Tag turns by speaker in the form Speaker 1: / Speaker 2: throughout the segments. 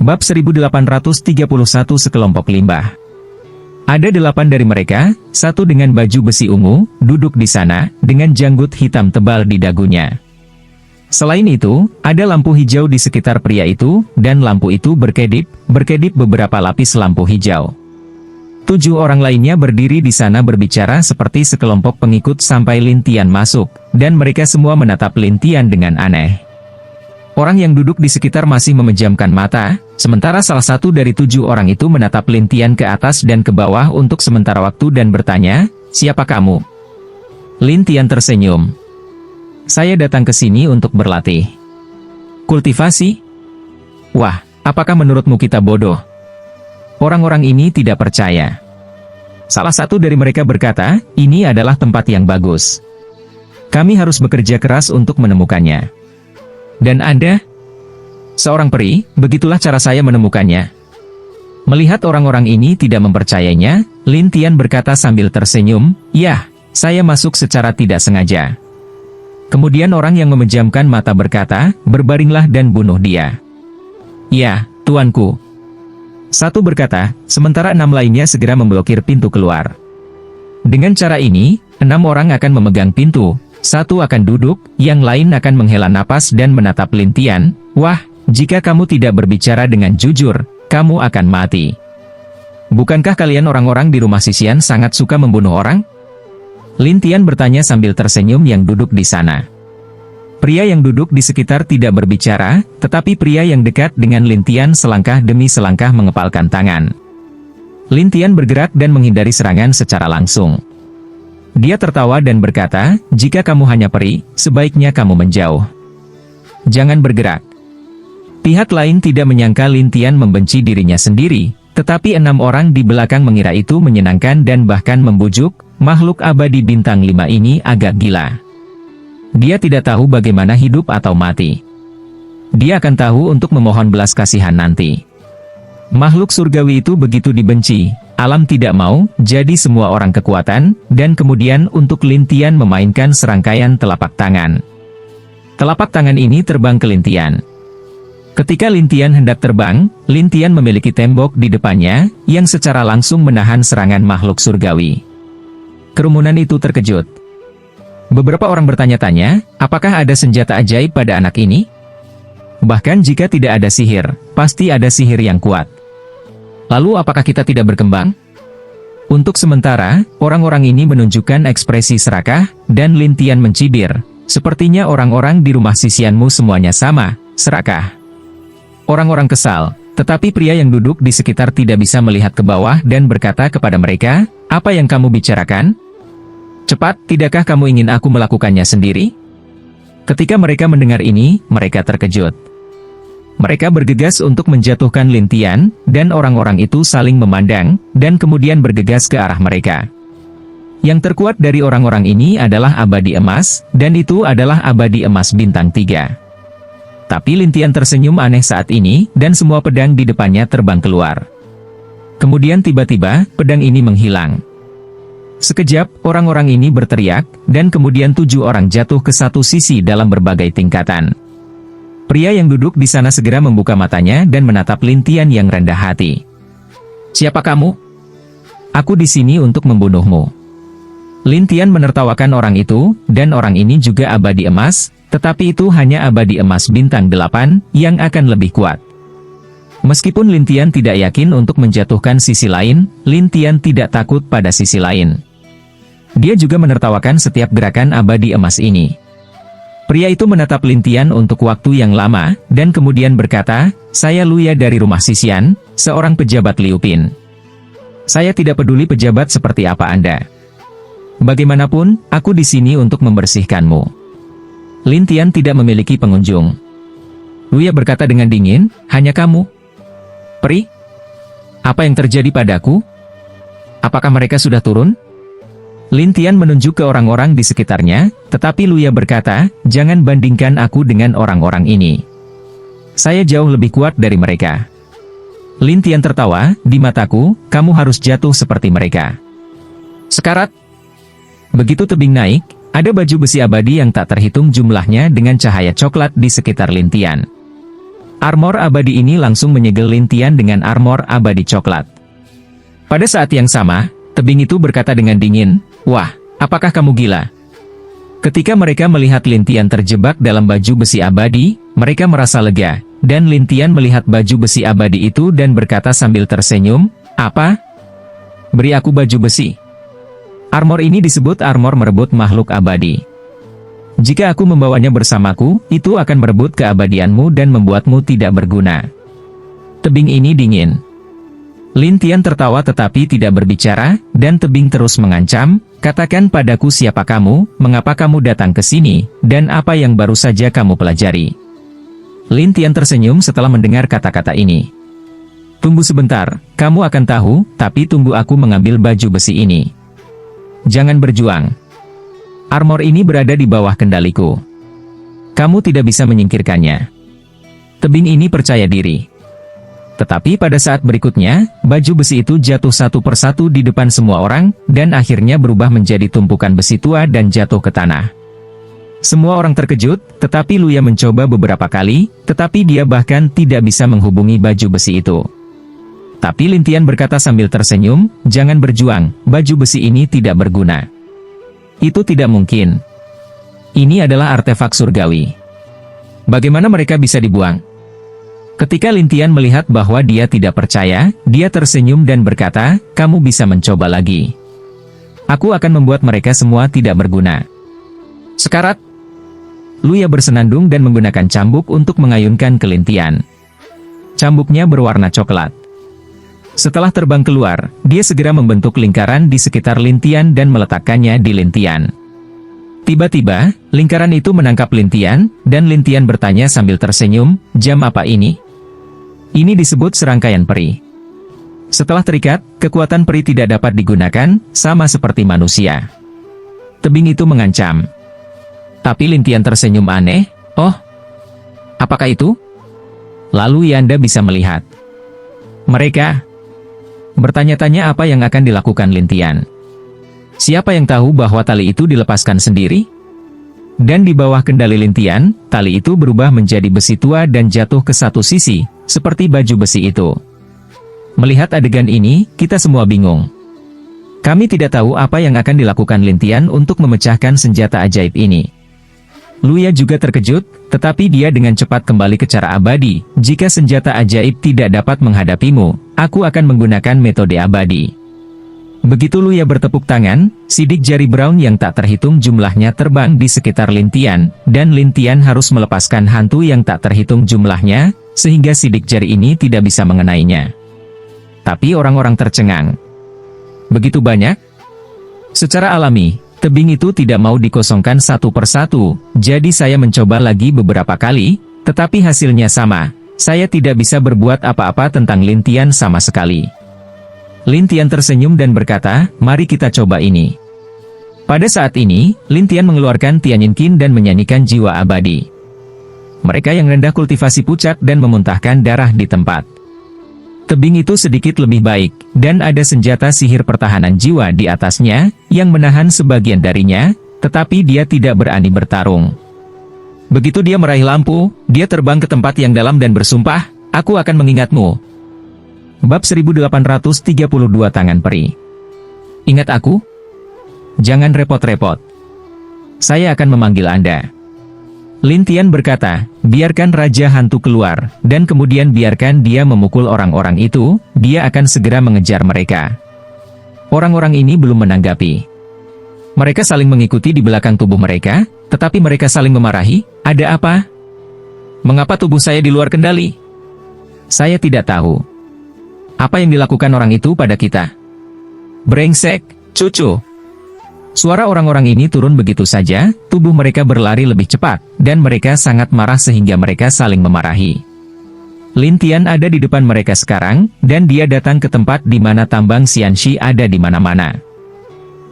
Speaker 1: Bab 1831 Sekelompok limbah. Ada 8 dari mereka, satu dengan baju besi ungu, duduk di sana, dengan janggut hitam tebal di dagunya. Selain itu, ada lampu hijau di sekitar pria itu, dan lampu itu berkedip beberapa lapis lampu hijau. 7 orang lainnya berdiri di sana berbicara seperti sekelompok pengikut sampai Lin Tian masuk, dan mereka semua menatap Lin Tian dengan aneh. Orang yang duduk di sekitar masih memejamkan mata, sementara salah satu dari 7 orang itu menatap Lin Tian ke atas dan ke bawah untuk sementara waktu dan bertanya, "Siapa kamu?" Lin Tian tersenyum. "Saya datang ke sini untuk berlatih." "Kultivasi? Wah, apakah menurutmu kita bodoh?" Orang-orang ini tidak percaya. Salah satu dari mereka berkata, "Ini adalah tempat yang bagus. Kami harus bekerja keras untuk menemukannya." "Dan Anda?" "Seorang peri, begitulah cara saya menemukannya." Melihat orang-orang ini tidak mempercayainya, Lin Tian berkata sambil tersenyum, "Yah, saya masuk secara tidak sengaja." Kemudian orang yang memejamkan mata berkata, "Berbaringlah dan bunuh dia." "Ya, tuanku." Satu berkata, sementara 6 lainnya segera memblokir pintu keluar. Dengan cara ini, 6 orang akan memegang pintu, satu akan duduk, yang lain akan menghela napas dan menatap Lin Tian. "Wah, jika kamu tidak berbicara dengan jujur, kamu akan mati. Bukankah kalian orang-orang di rumah Sisian sangat suka membunuh orang?" Lin Tian bertanya sambil tersenyum yang duduk di sana. Pria yang duduk di sekitar tidak berbicara, tetapi pria yang dekat dengan Lin Tian selangkah demi selangkah mengepalkan tangan. Lin Tian bergerak dan menghindari serangan secara langsung. Dia tertawa dan berkata, "Jika kamu hanya peri, sebaiknya kamu menjauh. Jangan bergerak." Pihak lain tidak menyangka Lin Tian membenci dirinya sendiri, tetapi 6 orang di belakang mengira itu menyenangkan dan bahkan membujuk. Makhluk abadi bintang 5 ini agak gila. Dia tidak tahu bagaimana hidup atau mati. Dia akan tahu untuk memohon belas kasihan nanti. Makhluk surgawi itu begitu dibenci, alam tidak mau, jadi semua orang kekuatan, dan kemudian untuk Lin Tian memainkan serangkaian telapak tangan. Telapak tangan ini terbang ke Lin Tian. Ketika Lin Tian hendak terbang, Lin Tian memiliki tembok di depannya, yang secara langsung menahan serangan makhluk surgawi. Kerumunan itu terkejut. Beberapa orang bertanya-tanya, apakah ada senjata ajaib pada anak ini? Bahkan jika tidak ada sihir, pasti ada sihir yang kuat. Lalu apakah kita tidak berkembang? Untuk sementara, orang-orang ini menunjukkan ekspresi serakah, dan Lin Tian mencibir. "Sepertinya orang-orang di rumah Sisianmu semuanya sama, serakah." Orang-orang kesal, tetapi pria yang duduk di sekitar tidak bisa melihat ke bawah dan berkata kepada mereka, "Apa yang kamu bicarakan? Cepat, tidakkah kamu ingin aku melakukannya sendiri?" Ketika mereka mendengar ini, mereka terkejut. Mereka bergegas untuk menjatuhkan Lin Tian, dan orang-orang itu saling memandang, dan kemudian bergegas ke arah mereka. Yang terkuat dari orang-orang ini adalah abadi emas, dan itu adalah abadi emas bintang 3. Tapi Lin Tian tersenyum aneh saat ini, dan semua pedang di depannya terbang keluar. Kemudian tiba-tiba, pedang ini menghilang. Sekejap, orang-orang ini berteriak, dan kemudian 7 orang jatuh ke satu sisi dalam berbagai tingkatan. Pria yang duduk di sana segera membuka matanya dan menatap Lin Tian yang rendah hati. "Siapa kamu?" "Aku di sini untuk membunuhmu." Lin Tian menertawakan orang itu, dan orang ini juga abadi emas, tetapi itu hanya abadi emas bintang 8, yang akan lebih kuat. Meskipun Lin Tian tidak yakin untuk menjatuhkan sisi lain, Lin Tian tidak takut pada sisi lain. Dia juga menertawakan setiap gerakan abadi emas ini. Pria itu menatap Lin Tian untuk waktu yang lama, dan kemudian berkata, "Saya Luya dari rumah Sisian, seorang pejabat Liu Pin. Saya tidak peduli pejabat seperti apa Anda. Bagaimanapun, aku di sini untuk membersihkanmu." Lin Tian tidak memiliki pengunjung. Luya berkata dengan dingin, "Hanya kamu? Peri? Apa yang terjadi padaku? Apakah mereka sudah turun?" Lin Tian menunjuk ke orang-orang di sekitarnya, tetapi Luya berkata, "Jangan bandingkan aku dengan orang-orang ini. Saya jauh lebih kuat dari mereka." Lin Tian tertawa, "Di mataku, kamu harus jatuh seperti mereka." Sekarat. Begitu tebing naik, ada baju besi abadi yang tak terhitung jumlahnya dengan cahaya coklat di sekitar Lin Tian. Armor abadi ini langsung menyegel Lin Tian dengan armor abadi coklat. Pada saat yang sama, tebing itu berkata dengan dingin, "Wah, apakah kamu gila?" Ketika mereka melihat Lin Tian terjebak dalam baju besi abadi, mereka merasa lega, dan Lin Tian melihat baju besi abadi itu dan berkata sambil tersenyum, "Apa? Beri aku baju besi." Armor ini disebut armor merebut makhluk abadi. Jika aku membawanya bersamaku, itu akan merebut keabadianmu dan membuatmu tidak berguna. Tebing ini dingin. Lin Tian tertawa tetapi tidak berbicara, dan tebing terus mengancam, "Katakan padaku siapa kamu, mengapa kamu datang ke sini, dan apa yang baru saja kamu pelajari." Lin Tian tersenyum setelah mendengar kata-kata ini. "Tunggu sebentar, kamu akan tahu, tapi tunggu aku mengambil baju besi ini. Jangan berjuang. Armor ini berada di bawah kendaliku. Kamu tidak bisa menyingkirkannya." Tebing ini percaya diri. Tetapi pada saat berikutnya, baju besi itu jatuh satu persatu di depan semua orang, dan akhirnya berubah menjadi tumpukan besi tua dan jatuh ke tanah. Semua orang terkejut, tetapi Luya mencoba beberapa kali, tetapi dia bahkan tidak bisa menghubungi baju besi itu. Tapi Lin Tian berkata sambil tersenyum, "Jangan berjuang, baju besi ini tidak berguna." "Itu tidak mungkin. Ini adalah artefak surgawi. Bagaimana mereka bisa dibuang?" Ketika Lin Tian melihat bahwa dia tidak percaya, dia tersenyum dan berkata, "Kamu bisa mencoba lagi. Aku akan membuat mereka semua tidak berguna." Sekarat. Luya bersenandung dan menggunakan cambuk untuk mengayunkan ke Lin Tian. Cambuknya berwarna coklat. Setelah terbang keluar, dia segera membentuk lingkaran di sekitar Lin Tian dan meletakkannya di Lin Tian. Tiba-tiba, lingkaran itu menangkap Lin Tian, dan Lin Tian bertanya sambil tersenyum, "Jam apa ini?" Ini disebut serangkaian peri. Setelah terikat, kekuatan peri tidak dapat digunakan, sama seperti manusia. Tebing itu mengancam. Tapi Lin Tian tersenyum aneh, "Oh, apakah itu?" Lalu Yanda bisa melihat. Mereka bertanya-tanya apa yang akan dilakukan Lin Tian. Siapa yang tahu bahwa tali itu dilepaskan sendiri? Dan di bawah kendali Lin Tian, tali itu berubah menjadi besi tua dan jatuh ke satu sisi, seperti baju besi itu. Melihat adegan ini, kita semua bingung. Kami tidak tahu apa yang akan dilakukan Lin Tian untuk memecahkan senjata ajaib ini. Luya juga terkejut, tetapi dia dengan cepat kembali ke cara abadi. "Jika senjata ajaib tidak dapat menghadapimu, aku akan menggunakan metode abadi." Begitu Luya bertepuk tangan, sidik jari Brown yang tak terhitung jumlahnya terbang di sekitar Lin Tian, dan Lin Tian harus melepaskan hantu yang tak terhitung jumlahnya, sehingga sidik jari ini tidak bisa mengenainya. Tapi orang-orang tercengang. Begitu banyak? Secara alami, tebing itu tidak mau dikosongkan satu persatu, jadi saya mencoba lagi beberapa kali, tetapi hasilnya sama. Saya tidak bisa berbuat apa-apa tentang Lin Tian sama sekali. Lin Tian tersenyum dan berkata, "Mari kita coba ini." Pada saat ini, Lin Tian mengeluarkan Tianyin Qin dan menyanyikan jiwa abadi. Mereka yang rendah kultivasi pucat dan memuntahkan darah di tempat. Tebing itu sedikit lebih baik, dan ada senjata sihir pertahanan jiwa di atasnya, yang menahan sebagian darinya, tetapi dia tidak berani bertarung. Begitu dia meraih lampu, dia terbang ke tempat yang dalam dan bersumpah, "Aku akan mengingatmu." Bab 1832 Tangan Peri. "Ingat aku? Jangan repot-repot. Saya akan memanggil Anda." Lin Tian berkata, "Biarkan Raja Hantu keluar, dan kemudian biarkan dia memukul orang-orang itu, dia akan segera mengejar mereka." Orang-orang ini belum menanggapi. Mereka saling mengikuti di belakang tubuh mereka, tetapi mereka saling memarahi, "Ada apa? Mengapa tubuh saya di luar kendali? Saya tidak tahu. Apa yang dilakukan orang itu pada kita? Brengsek, cucu." Suara orang-orang ini turun begitu saja, tubuh mereka berlari lebih cepat, dan mereka sangat marah sehingga mereka saling memarahi. Lin Tian ada di depan mereka sekarang, dan dia datang ke tempat di mana tambang Xianxi ada di mana-mana.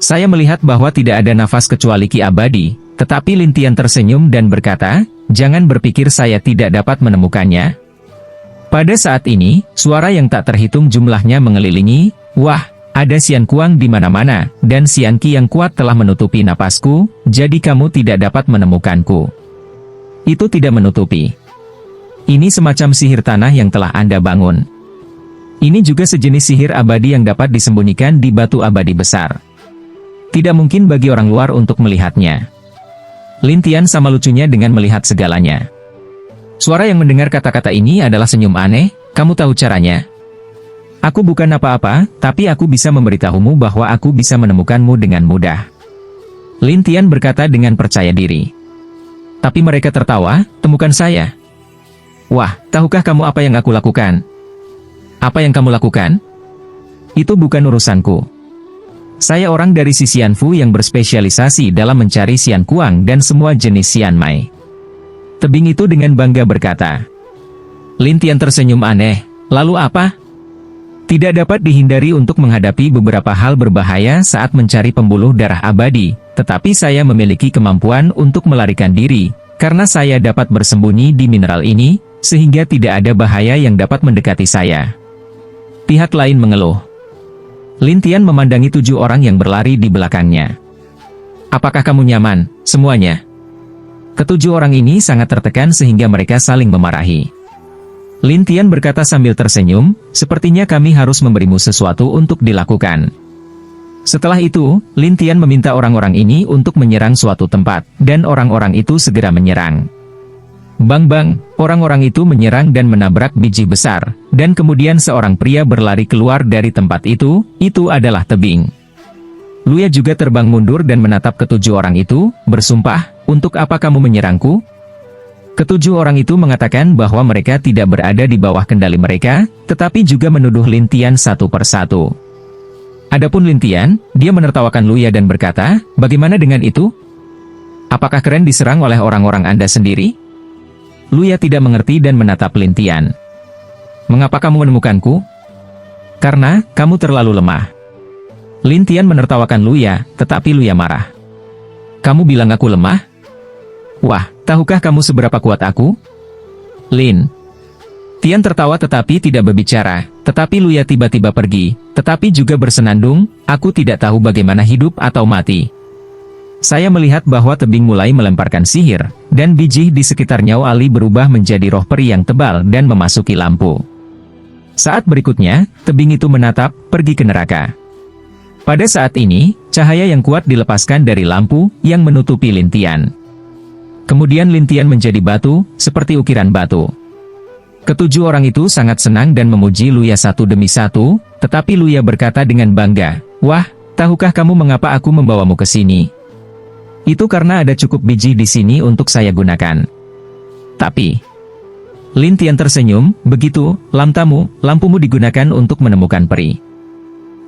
Speaker 1: Saya melihat bahwa tidak ada nafas kecuali Ki abadi, tetapi Lin Tian tersenyum dan berkata, "Jangan berpikir saya tidak dapat menemukannya." Pada saat ini, suara yang tak terhitung jumlahnya mengelilingi, "Wah, ada Xian Kuang di mana-mana, dan Xian Qi yang kuat telah menutupi napasku, jadi kamu tidak dapat menemukanku." Itu tidak menutupi. Ini semacam sihir tanah yang telah Anda bangun. Ini juga sejenis sihir abadi yang dapat disembunyikan di batu abadi besar. Tidak mungkin bagi orang luar untuk melihatnya. Lin Tian sama lucunya dengan melihat segalanya. Suara yang mendengar kata-kata ini adalah senyum aneh. Kamu tahu caranya? Aku bukan apa-apa, tapi aku bisa memberitahumu bahwa aku bisa menemukanmu dengan mudah. Lin Tian berkata dengan percaya diri. Tapi mereka tertawa, temukan saya. Wah, tahukah kamu apa yang aku lakukan? Apa yang kamu lakukan? Itu bukan urusanku. Saya orang dari si Xianfu yang berspesialisasi dalam mencari Xian Kuang dan semua jenis Xian Mai. Tebing itu dengan bangga berkata. Lin Tian tersenyum aneh. Lalu apa? Tidak dapat dihindari untuk menghadapi beberapa hal berbahaya saat mencari pembuluh darah abadi, tetapi saya memiliki kemampuan untuk melarikan diri, karena saya dapat bersembunyi di mineral ini, sehingga tidak ada bahaya yang dapat mendekati saya. Pihak lain mengeluh. Lin Tian memandangi 7 orang yang berlari di belakangnya. Apakah kamu nyaman, semuanya? Ketujuh orang ini sangat tertekan sehingga mereka saling memarahi. Lin Tian berkata sambil tersenyum, sepertinya kami harus memberimu sesuatu untuk dilakukan. Setelah itu, Lin Tian meminta orang-orang ini untuk menyerang suatu tempat, dan orang-orang itu segera menyerang. Bang-bang, orang-orang itu menyerang dan menabrak biji besar, dan kemudian seorang pria berlari keluar dari tempat itu adalah tebing. Luya juga terbang mundur dan menatap ketujuh orang itu, bersumpah, untuk apa kamu menyerangku? Ketujuh orang itu mengatakan bahwa mereka tidak berada di bawah kendali mereka, tetapi juga menuduh Lin Tian satu persatu. Adapun Lin Tian, dia menertawakan Luya dan berkata, bagaimana dengan itu? Apakah keren diserang oleh orang-orang Anda sendiri? Luya tidak mengerti dan menatap Lin Tian. Mengapa kamu menemukanku? Karena, kamu terlalu lemah. Lin Tian menertawakan Luya, tetapi Luya marah. Kamu bilang aku lemah? Wah, tahukah kamu seberapa kuat aku? Lin Tian tertawa tetapi tidak berbicara, tetapi Luya tiba-tiba pergi, tetapi juga bersenandung, aku tidak tahu bagaimana hidup atau mati. Saya melihat bahwa tebing mulai melemparkan sihir, dan biji di sekitar Nyao Ali berubah menjadi roh peri yang tebal dan memasuki lampu. Saat berikutnya, tebing itu menatap, pergi ke neraka. Pada saat ini, cahaya yang kuat dilepaskan dari lampu, yang menutupi Lin Tian. Kemudian Lin Tian menjadi batu, seperti ukiran batu. Ketujuh orang itu sangat senang dan memuji Luya satu demi satu, tetapi Luya berkata dengan bangga, wah, tahukah kamu mengapa aku membawamu ke sini? Itu karena ada cukup biji di sini untuk saya gunakan. Tapi, Lin Tian tersenyum, begitu, lampumu digunakan untuk menemukan peri.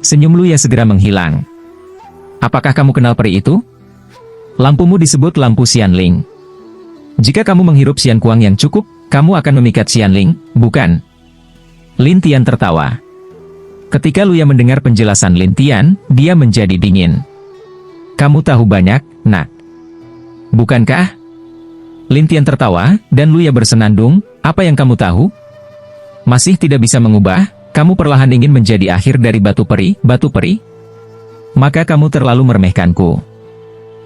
Speaker 1: Senyum Luya segera menghilang. Apakah kamu kenal peri itu? Lampumu disebut lampu Xianling. Jika kamu menghirup Xian Kuang yang cukup, kamu akan memikat Xianling, bukan? Lin Tian tertawa. Ketika Luya mendengar penjelasan Lin Tian, dia menjadi dingin. Kamu tahu banyak, nak. Bukankah? Lin Tian tertawa, dan Luya bersenandung, apa yang kamu tahu? Masih tidak bisa mengubah, kamu perlahan ingin menjadi akhir dari batu peri? Maka kamu terlalu meremehkanku.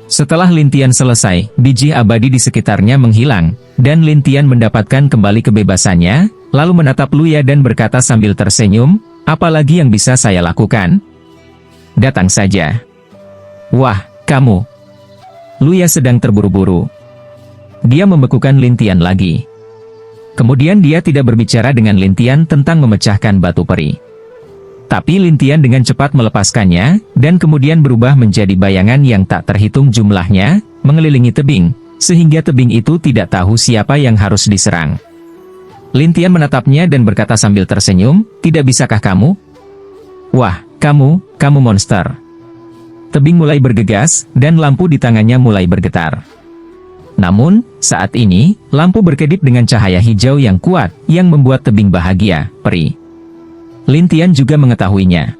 Speaker 1: Setelah Lin Tian selesai, biji abadi di sekitarnya menghilang, dan Lin Tian mendapatkan kembali kebebasannya, lalu menatap Luya dan berkata sambil tersenyum, apalagi yang bisa saya lakukan? Datang saja. Wah, kamu. Luya sedang terburu-buru. Dia membekukan Lin Tian lagi. Kemudian dia tidak berbicara dengan Lin Tian tentang memecahkan batu peri. Tapi Lin Tian dengan cepat melepaskannya, dan kemudian berubah menjadi bayangan yang tak terhitung jumlahnya, mengelilingi tebing, sehingga tebing itu tidak tahu siapa yang harus diserang. Lin Tian menatapnya dan berkata sambil tersenyum, tidak bisakah kamu? Wah, kamu monster. Tebing mulai bergegas, dan lampu di tangannya mulai bergetar. Namun, saat ini, lampu berkedip dengan cahaya hijau yang kuat, yang membuat tebing bahagia, peri. Lin Tian juga mengetahuinya.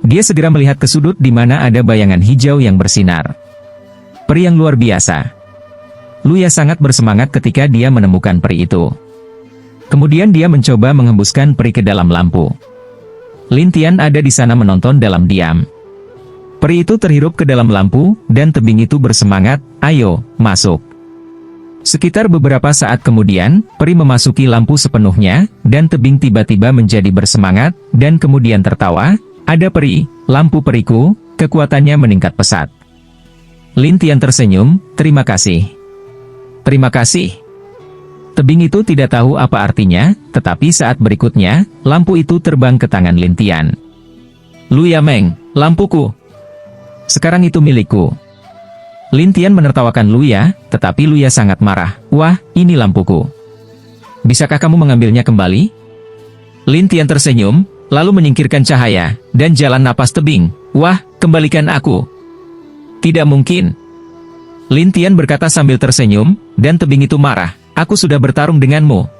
Speaker 1: Dia segera melihat ke sudut di mana ada bayangan hijau yang bersinar. Peri yang luar biasa. Luya sangat bersemangat ketika dia menemukan peri itu. Kemudian dia mencoba menghembuskan peri ke dalam lampu. Lin Tian ada di sana menonton dalam diam. Peri itu terhirup ke dalam lampu, dan tebing itu bersemangat, ayo, masuk. Sekitar beberapa saat kemudian, peri memasuki lampu sepenuhnya, dan tebing tiba-tiba menjadi bersemangat, dan kemudian tertawa. Ada peri, lampu periku, kekuatannya meningkat pesat. Lin Tian tersenyum, terima kasih. Terima kasih. Tebing itu tidak tahu apa artinya, tetapi saat berikutnya, lampu itu terbang ke tangan Lin Tian. Luya Meng, lampuku. Sekarang itu milikku. Lin Tian menertawakan Luya, tetapi Luya sangat marah. Wah, ini lampuku. Bisakah kamu mengambilnya kembali? Lin Tian tersenyum, lalu menyingkirkan cahaya, dan jalan napas tebing. Wah, kembalikan aku. Tidak mungkin. Lin Tian berkata sambil tersenyum, dan tebing itu marah. Aku sudah bertarung denganmu.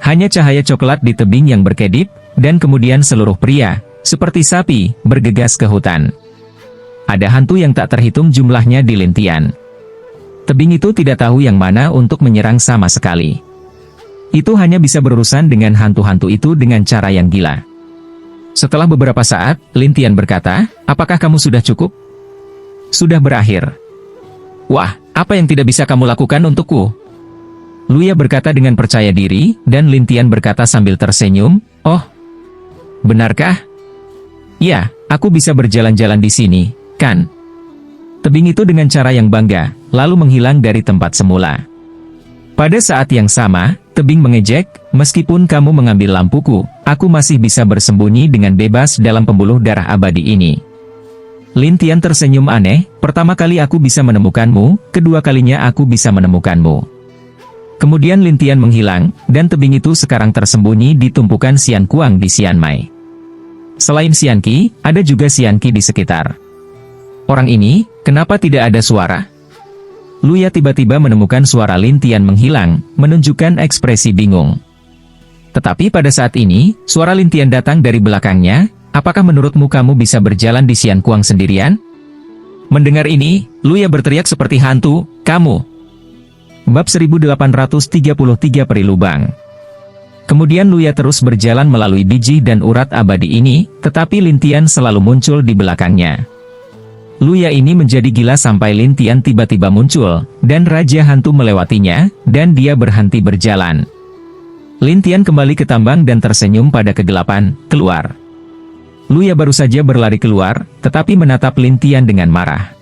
Speaker 1: Hanya cahaya coklat di tebing yang berkedip, dan kemudian seluruh pria, seperti sapi, bergegas ke hutan. Ada hantu yang tak terhitung jumlahnya di Lin Tian. Tebing itu tidak tahu yang mana untuk menyerang sama sekali. Itu hanya bisa berurusan dengan hantu-hantu itu dengan cara yang gila. Setelah beberapa saat, Lin Tian berkata, apakah kamu sudah cukup? Sudah berakhir. Wah, apa yang tidak bisa kamu lakukan untukku? Luya berkata dengan percaya diri, dan Lin Tian berkata sambil tersenyum, oh, benarkah? Ya, aku bisa berjalan-jalan di sini. Kan? Tebing itu dengan cara yang bangga, lalu menghilang dari tempat semula. Pada saat yang sama, tebing mengejek, meskipun kamu mengambil lampuku, aku masih bisa bersembunyi dengan bebas dalam pembuluh darah abadi ini. Lin Tian tersenyum aneh, pertama kali aku bisa menemukanmu, kedua kalinya aku bisa menemukanmu. Kemudian Lin Tian menghilang, dan tebing itu sekarang tersembunyi di tumpukan Xian Kuang di Xian Mai. Selain Xian Qi, ada juga Xian Qi di sekitar. Orang ini, kenapa tidak ada suara? Luya tiba-tiba menemukan suara Lin Tian menghilang, menunjukkan ekspresi bingung. Tetapi pada saat ini, suara Lin Tian datang dari belakangnya, apakah menurutmu kamu bisa berjalan di Xian Kuang sendirian? Mendengar ini, Luya berteriak seperti hantu, kamu. Bab 1833 Peri Lubang. Kemudian Luya terus berjalan melalui biji dan urat abadi ini, tetapi Lin Tian selalu muncul di belakangnya. Luya ini menjadi gila sampai Lin Tian tiba-tiba muncul, dan Raja Hantu melewatinya, dan dia berhenti berjalan. Lin Tian kembali ke tambang dan tersenyum pada kegelapan, keluar. Luya baru saja berlari keluar, tetapi menatap Lin Tian dengan marah.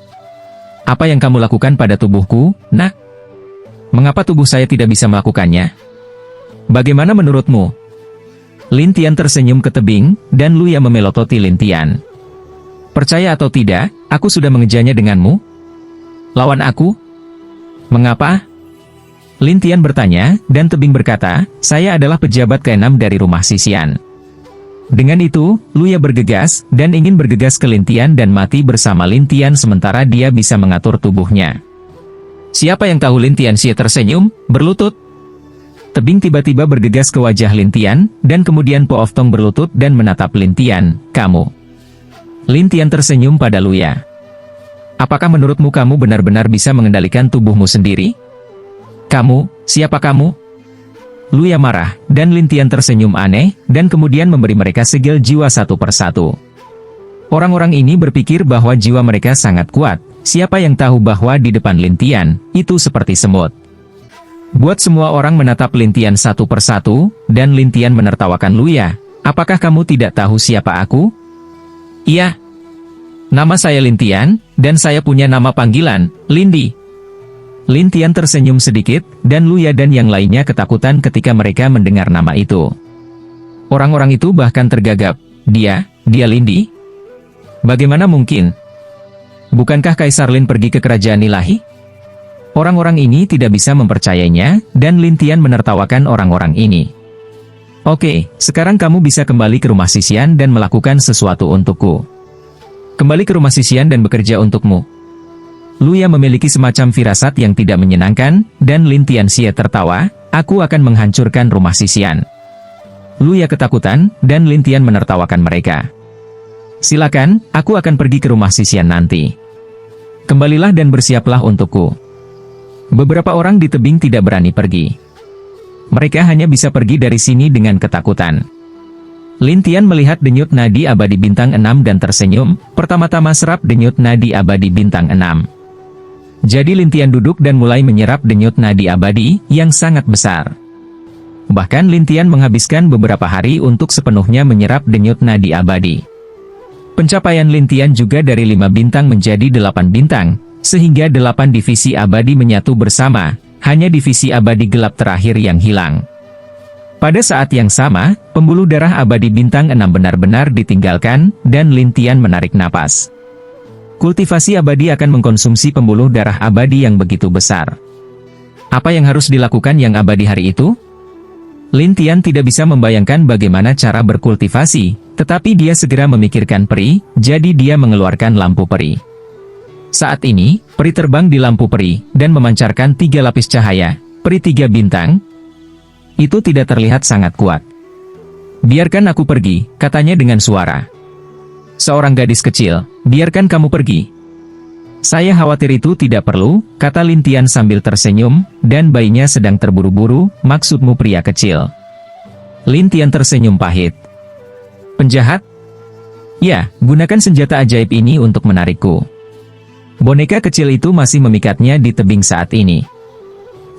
Speaker 1: Apa yang kamu lakukan pada tubuhku, nak? Mengapa tubuh saya tidak bisa melakukannya? Bagaimana menurutmu? Lin Tian tersenyum ke tebing, dan Luya memelototi Lin Tian. Percaya atau tidak, aku sudah mengejarnya denganmu? Lawan aku? Mengapa? Lin Tian bertanya, dan tebing berkata, saya adalah pejabat ke-6 dari rumah Sisian. Dengan itu, Luya bergegas, dan ingin bergegas ke Lin Tian dan mati bersama Lin Tian sementara dia bisa mengatur tubuhnya. Siapa yang tahu? Lin Tian Xie tersenyum, berlutut. Tebing tiba-tiba bergegas ke wajah Lin Tian, dan kemudian Po of Tong berlutut dan menatap Lin Tian, kamu. Lin Tian tersenyum pada Luya. Apakah menurutmu kamu benar-benar bisa mengendalikan tubuhmu sendiri? Kamu, siapa kamu? Luya marah, dan Lin Tian tersenyum aneh, dan kemudian memberi mereka segel jiwa satu persatu. Orang-orang ini berpikir bahwa jiwa mereka sangat kuat, siapa yang tahu bahwa di depan Lin Tian, itu seperti semut. Buat semua orang menatap Lin Tian satu persatu, dan Lin Tian menertawakan Luya. Apakah kamu tidak tahu siapa aku? Iya. Nama saya Lin Tian, dan saya punya nama panggilan, Lindi. Lin Tian tersenyum sedikit, dan Luya dan yang lainnya ketakutan ketika mereka mendengar nama itu. Orang-orang itu bahkan tergagap. Dia Lindi? Bagaimana mungkin? Bukankah Kaisar Lin pergi ke kerajaan ilahi? Orang-orang ini tidak bisa mempercayainya, dan Lin Tian menertawakan orang-orang ini. Oke, sekarang kamu bisa kembali ke rumah Sisian dan melakukan sesuatu untukku. Kembali ke rumah Sisian dan bekerja untukmu. Luya memiliki semacam firasat yang tidak menyenangkan, dan Lin Tian Xie tertawa, aku akan menghancurkan rumah Sisian. Luya ketakutan, dan Lin Tian menertawakan mereka. Silakan, aku akan pergi ke rumah Sisian nanti. Kembalilah dan bersiaplah untukku. Beberapa orang di tebing tidak berani pergi. Mereka hanya bisa pergi dari sini dengan ketakutan. Lin Tian melihat denyut nadi abadi bintang 6 dan tersenyum, pertama-tama serap denyut nadi abadi bintang 6. Jadi Lintian duduk dan mulai menyerap denyut nadi abadi yang sangat besar. Bahkan Lintian menghabiskan beberapa hari untuk sepenuhnya menyerap denyut nadi abadi. Pencapaian Lintian juga dari 5 bintang menjadi 8 bintang, sehingga 8 divisi abadi menyatu bersama, hanya divisi abadi gelap terakhir yang hilang. Pada saat yang sama, pembuluh darah abadi bintang 6 benar-benar ditinggalkan, dan Lintian menarik napas. Kultivasi abadi akan mengkonsumsi pembuluh darah abadi yang begitu besar. Apa yang harus dilakukan yang abadi hari itu? Lintian tidak bisa membayangkan bagaimana cara berkultivasi, tetapi dia segera memikirkan peri, jadi dia mengeluarkan lampu peri. Saat ini, peri terbang di lampu peri, dan memancarkan 3 lapis cahaya, peri 3 bintang. Itu tidak terlihat sangat kuat. "Biarkan aku pergi," katanya dengan suara. "Seorang gadis kecil, biarkan kamu pergi." "Saya khawatir itu tidak perlu," kata Lintian sambil tersenyum, "dan bayinya sedang terburu-buru, maksudmu pria kecil." Lintian tersenyum pahit. "Penjahat? Ya, gunakan senjata ajaib ini untuk menarikku." Boneka kecil itu masih memikatnya di tebing saat ini.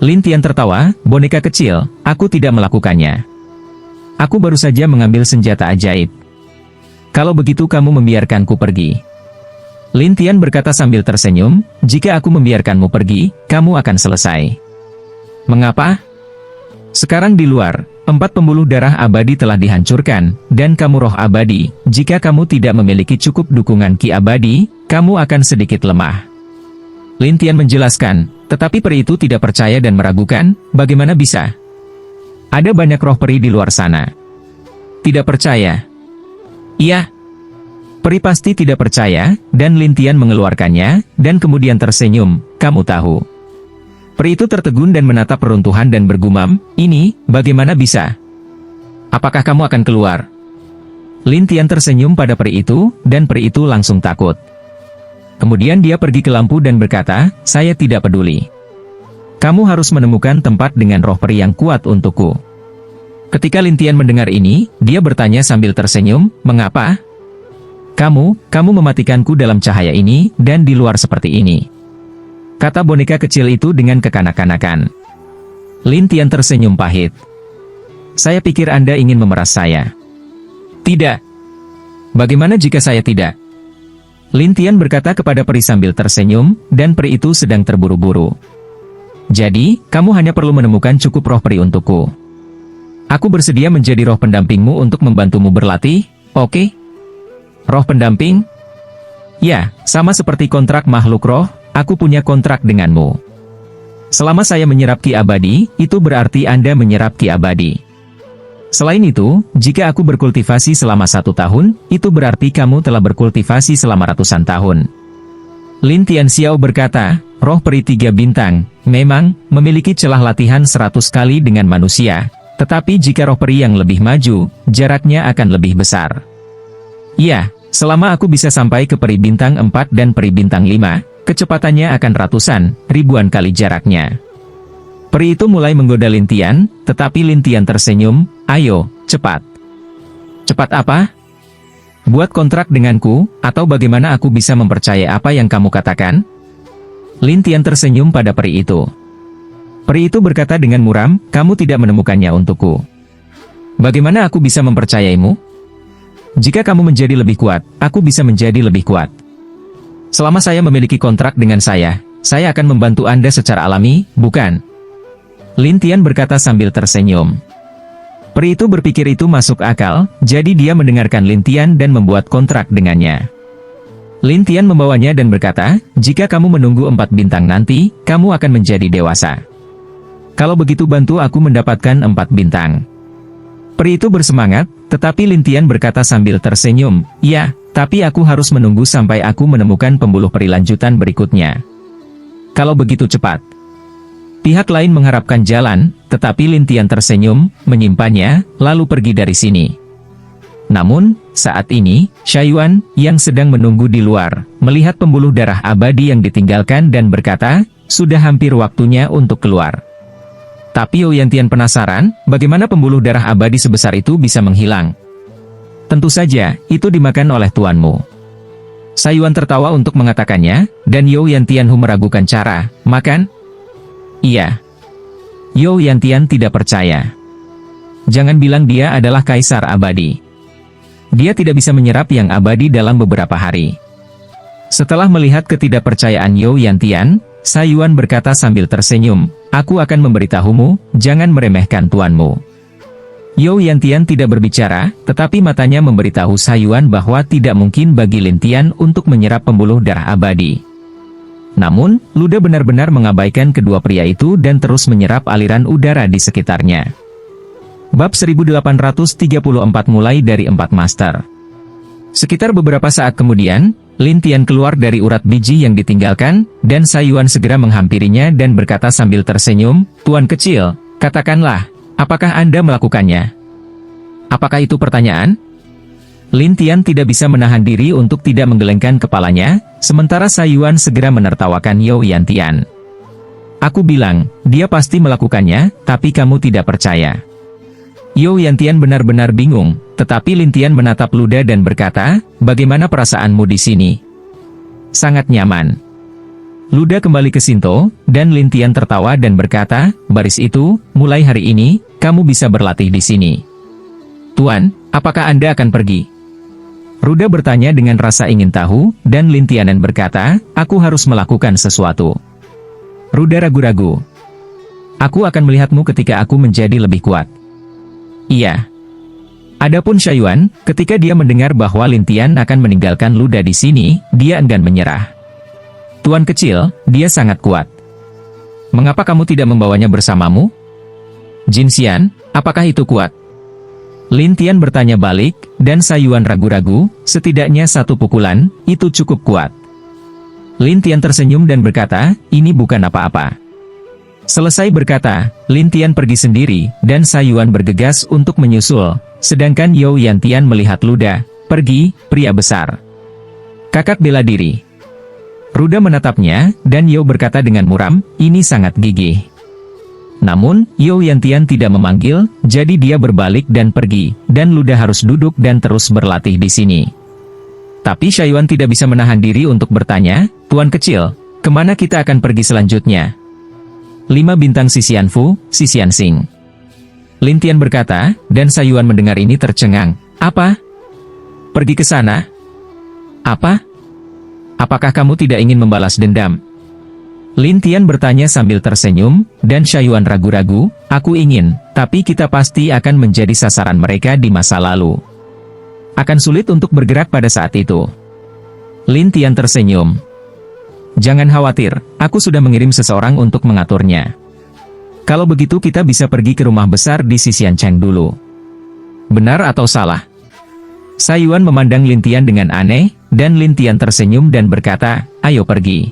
Speaker 1: Lintian tertawa, "Boneka kecil, aku tidak melakukannya. Aku baru saja mengambil senjata ajaib. Kalau begitu kamu membiarkanku pergi." Lintian berkata sambil tersenyum, "Jika aku membiarkanmu pergi, kamu akan selesai." "Mengapa?" "Sekarang di luar, 4 pembuluh darah abadi telah dihancurkan, dan kamu roh abadi, jika kamu tidak memiliki cukup dukungan ki abadi, kamu akan sedikit lemah." Lintian menjelaskan, tetapi peri itu tidak percaya dan meragukan, "Bagaimana bisa? Ada banyak roh peri di luar sana." "Tidak percaya?" "Iya." Peri pasti tidak percaya, dan Lintian mengeluarkannya, dan kemudian tersenyum, "Kamu tahu." Peri itu tertegun dan menatap peruntuhan dan bergumam, "Ini, bagaimana bisa? Apakah kamu akan keluar?" Lintian tersenyum pada peri itu, dan peri itu langsung takut. Kemudian dia pergi ke lampu dan berkata, "Saya tidak peduli. Kamu harus menemukan tempat dengan roh peri yang kuat untukku." Ketika Lintian mendengar ini, dia bertanya sambil tersenyum, "Mengapa? Kamu mematikanku dalam cahaya ini, dan di luar seperti ini," kata boneka kecil itu dengan kekanak-kanakan. Lintian tersenyum pahit. "Saya pikir Anda ingin memeras saya." "Tidak." "Bagaimana jika saya tidak?" Lintian berkata kepada peri sambil tersenyum, dan peri itu sedang terburu-buru. "Jadi, kamu hanya perlu menemukan cukup roh peri untukku. Aku bersedia menjadi roh pendampingmu untuk membantumu berlatih, oke?" "Roh pendamping?" "Ya, sama seperti kontrak makhluk roh, aku punya kontrak denganmu. Selama saya menyerap ki abadi, itu berarti Anda menyerap ki abadi. Selain itu, jika aku berkultivasi selama 1 tahun, itu berarti kamu telah berkultivasi selama ratusan tahun." Lintian Xiao berkata, "Roh peri 3 bintang, memang, memiliki celah latihan 100 kali dengan manusia, tetapi jika roh peri yang lebih maju, jaraknya akan lebih besar. Ya, selama aku bisa sampai ke peri bintang 4 dan peri bintang 5, kecepatannya akan ratusan, ribuan kali jaraknya." Peri itu mulai menggoda Lintian, tetapi Lintian tersenyum, "Ayo, cepat." "Cepat apa? Buat kontrak denganku, atau bagaimana aku bisa mempercayai apa yang kamu katakan?" Lintian tersenyum pada peri itu. Peri itu berkata dengan muram, "Kamu tidak menemukannya untukku. Bagaimana aku bisa mempercayaimu? Jika kamu menjadi lebih kuat, aku bisa menjadi lebih kuat. Selama saya memiliki kontrak dengan saya akan membantu Anda secara alami, bukan?" Lintian berkata sambil tersenyum. Peri itu berpikir itu masuk akal, jadi dia mendengarkan Lintian dan membuat kontrak dengannya. Lintian membawanya dan berkata, "Jika kamu menunggu 4 bintang nanti, kamu akan menjadi dewasa. Kalau begitu bantu aku mendapatkan 4 bintang." Peri itu bersemangat, tetapi Lintian berkata sambil tersenyum, "Ya, tapi aku harus menunggu sampai aku menemukan pembuluh peri lanjutan berikutnya." "Kalau begitu cepat." Pihak lain mengharapkan jalan, tetapi Lintian tersenyum, menyimpannya, lalu pergi dari sini. Namun, saat ini, Shaiyuan, yang sedang menunggu di luar, melihat pembuluh darah abadi yang ditinggalkan dan berkata, "Sudah hampir waktunya untuk keluar." Tapi Ouyentian penasaran, bagaimana pembuluh darah abadi sebesar itu bisa menghilang. "Tentu saja, itu dimakan oleh tuanmu." Sayuan tertawa untuk mengatakannya, dan You Yantianhu meragukan cara makan. Iya. You Yantian tidak percaya. Jangan bilang dia adalah kaisar abadi. Dia tidak bisa menyerap yang abadi dalam beberapa hari. Setelah melihat ketidakpercayaan You Yantian, Sayuan berkata sambil tersenyum, aku akan memberitahumu, jangan meremehkan tuanmu. You Yantian tidak berbicara, tetapi matanya memberitahu Sayuan bahwa tidak mungkin bagi Lin Tian untuk menyerap pembuluh darah abadi. Namun, Luda benar-benar mengabaikan kedua pria itu dan terus menyerap aliran udara di sekitarnya. Bab 1834 mulai dari 4 master. Sekitar beberapa saat kemudian, Lin Tian keluar dari urat biji yang ditinggalkan, dan Sayuan segera menghampirinya dan berkata sambil tersenyum, Tuan kecil, katakanlah, apakah Anda melakukannya? Apakah itu pertanyaan? Lin Tian tidak bisa menahan diri untuk tidak menggelengkan kepalanya, sementara Sayuan segera menertawakan You Yantian. Aku bilang, dia pasti melakukannya, tapi kamu tidak percaya. You Yantian benar-benar bingung, tetapi Lin Tian menatap Luda dan berkata, bagaimana perasaanmu di sini? Sangat nyaman. Luda kembali ke Sinto, dan Lin Tian tertawa dan berkata, baris itu, mulai hari ini, kamu bisa berlatih di sini. Tuan, apakah Anda akan pergi? Ruda bertanya dengan rasa ingin tahu, dan Lin Tianen berkata, aku harus melakukan sesuatu. Ruda ragu-ragu. Aku akan melihatmu ketika aku menjadi lebih kuat. Iya. Adapun Sayuan, ketika dia mendengar bahwa Lin Tian akan meninggalkan Luda di sini, dia enggan menyerah. Tuan kecil, dia sangat kuat. Mengapa kamu tidak membawanya bersamamu? Jin Xian, apakah itu kuat? Lin Tian bertanya balik, dan Sayuan ragu-ragu, setidaknya satu pukulan, itu cukup kuat. Lin Tian tersenyum dan berkata, ini bukan apa-apa. Selesai berkata, Lin Tian pergi sendiri, dan Sayuan bergegas untuk menyusul, sedangkan You Yantian melihat Luda, pergi, pria besar. Kakak bela diri. Ruda menatapnya, dan You berkata dengan muram, ini sangat gigih. Namun, You Yantian tidak memanggil, jadi dia berbalik dan pergi, dan Luda harus duduk dan terus berlatih di sini. Tapi Sayuan tidak bisa menahan diri untuk bertanya, Tuan kecil, kemana kita akan pergi selanjutnya? 5 bintang Xisianfu, Xisiansing. Lin Tian berkata, dan Sayuan mendengar ini tercengang, apa? Pergi ke sana? Apa? Apakah kamu tidak ingin membalas dendam? Lin Tian bertanya sambil tersenyum, dan Sayuan ragu-ragu, aku ingin, tapi kita pasti akan menjadi sasaran mereka di masa lalu. Akan sulit untuk bergerak pada saat itu. Lin Tian tersenyum. Jangan khawatir, aku sudah mengirim seseorang untuk mengaturnya. Kalau begitu kita bisa pergi ke rumah besar di Xisiancheng dulu. Benar atau salah? Sayuan memandang Lin Tian dengan aneh, dan Lin Tian tersenyum dan berkata, ayo pergi.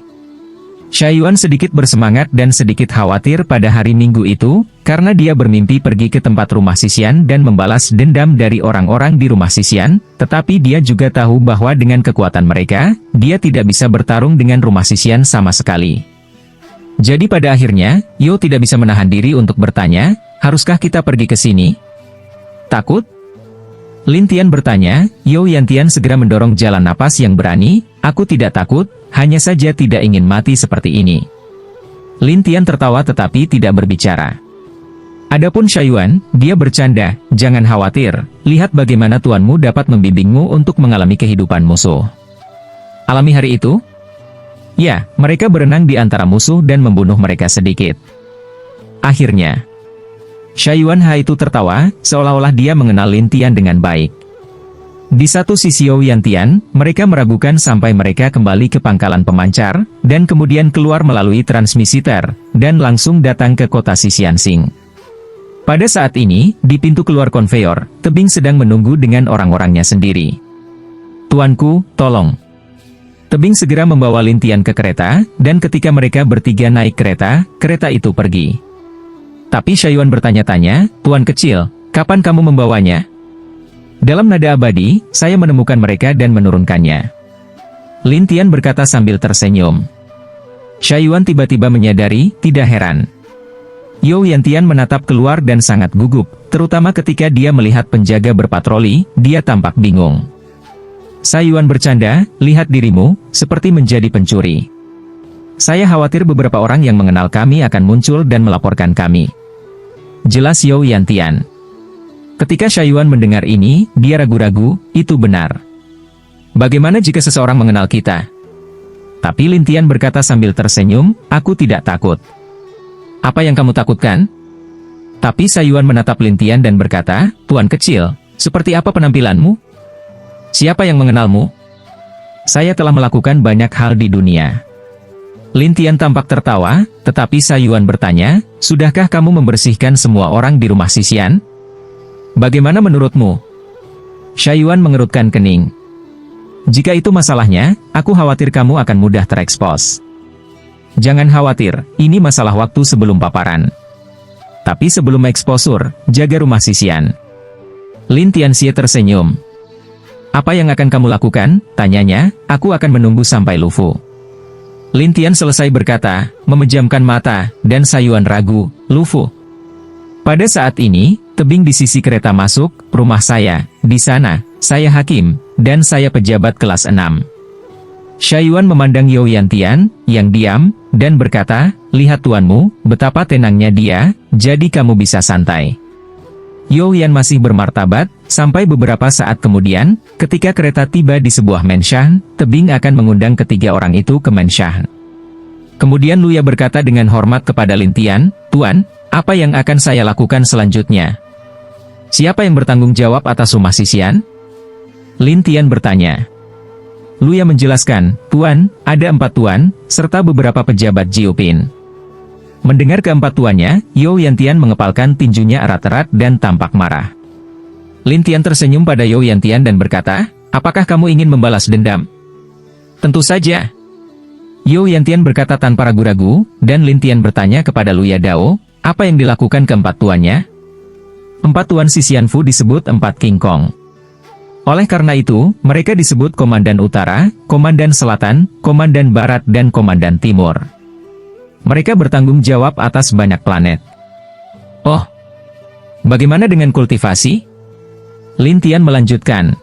Speaker 1: Sayuan sedikit bersemangat dan sedikit khawatir pada hari Minggu itu, karena dia bermimpi pergi ke tempat rumah Xisian dan membalas dendam dari orang-orang di rumah Xisian, tetapi dia juga tahu bahwa dengan kekuatan mereka, dia tidak bisa bertarung dengan rumah Xisian sama sekali. Jadi pada akhirnya, You tidak bisa menahan diri untuk bertanya, haruskah kita pergi ke sini? Takut? Lin Tian bertanya, You Yantian segera mendorong jalan napas yang berani, aku tidak takut, hanya saja tidak ingin mati seperti ini. Lin Tian tertawa tetapi tidak berbicara. Adapun Sayuan, dia bercanda, jangan khawatir, lihat bagaimana tuanmu dapat membimbingmu untuk mengalami kehidupan musuh. Alami hari itu? Ya, mereka berenang di antara musuh dan membunuh mereka sedikit. Akhirnya, Sayuan itu tertawa, seolah-olah dia mengenal Lin Tian dengan baik. Di satu sisi You Yantian, mereka meragukan sampai mereka kembali ke pangkalan pemancar, dan kemudian keluar melalui transmisiter, dan langsung datang ke kota Xisiansing. Pada saat ini, di pintu keluar konveyor, Tebing sedang menunggu dengan orang-orangnya sendiri. Tuanku, tolong. Tebing segera membawa Lin Tian ke kereta, dan ketika mereka bertiga naik kereta, kereta itu pergi. Tapi Sayuan bertanya-tanya, Tuan kecil, kapan kamu membawanya? Dalam nada abadi, saya menemukan mereka dan menurunkannya. Lin Tian berkata sambil tersenyum. Sayuan tiba-tiba menyadari, tidak heran. You Yantian menatap keluar dan sangat gugup, terutama ketika dia melihat penjaga berpatroli, dia tampak bingung. Sayuan bercanda, lihat dirimu, seperti menjadi pencuri. Saya khawatir beberapa orang yang mengenal kami akan muncul dan melaporkan kami. Jelas You Yantian. Ketika Sayuan mendengar ini, dia ragu-ragu, itu benar. Bagaimana jika seseorang mengenal kita? Tapi Lin Tian berkata sambil tersenyum, aku tidak takut. Apa yang kamu takutkan? Tapi Sayuan menatap Lin Tian dan berkata, Tuan kecil, seperti apa penampilanmu? Siapa yang mengenalmu? Saya telah melakukan banyak hal di dunia. Lin Tian tampak tertawa, tetapi Sayuan bertanya, sudahkah kamu membersihkan semua orang di rumah Sisian? Bagaimana menurutmu? Sayuan mengerutkan kening. Jika itu masalahnya, aku khawatir kamu akan mudah terekspos. Jangan khawatir, ini masalah waktu sebelum paparan. Tapi sebelum eksposur, jaga rumah Sisian. Lin Tianxie tersenyum. Apa yang akan kamu lakukan? Tanyanya, aku akan menunggu sampai Lufu. Lin Tian selesai berkata, memejamkan mata, dan Sayuan ragu, Lufu. Pada saat ini, tebing di sisi kereta masuk, rumah saya, di sana, saya hakim, dan saya pejabat kelas 6. Sayuan memandang You Yantian, yang diam, dan berkata, lihat tuanmu, betapa tenangnya dia, jadi kamu bisa santai. You Yan masih bermartabat, sampai beberapa saat kemudian, ketika kereta tiba di sebuah menshan, tebing akan mengundang ketiga orang itu ke menshan. Kemudian Luya berkata dengan hormat kepada Lin Tian, Tuan, apa yang akan saya lakukan selanjutnya? Siapa yang bertanggung jawab atas rumah Sisian? Lin Tian bertanya. Luya menjelaskan, Tuan, ada 4 tuan, serta beberapa pejabat Jiupin. Mendengar keempat tuannya, You Yantian mengepalkan tinjunya erat-erat dan tampak marah. Lin Tian tersenyum pada You Yantian dan berkata, apakah kamu ingin membalas dendam? Tentu saja. You Yantian berkata tanpa ragu-ragu, dan Lin Tian bertanya kepada Luya Dao, apa yang dilakukan keempat tuannya? 4 tuan Sisianfu disebut 4 King Kong. Oleh karena itu, mereka disebut Komandan Utara, Komandan Selatan, Komandan Barat dan Komandan Timur. Mereka bertanggung jawab atas banyak planet. Oh, bagaimana dengan kultivasi? Lin Tian melanjutkan.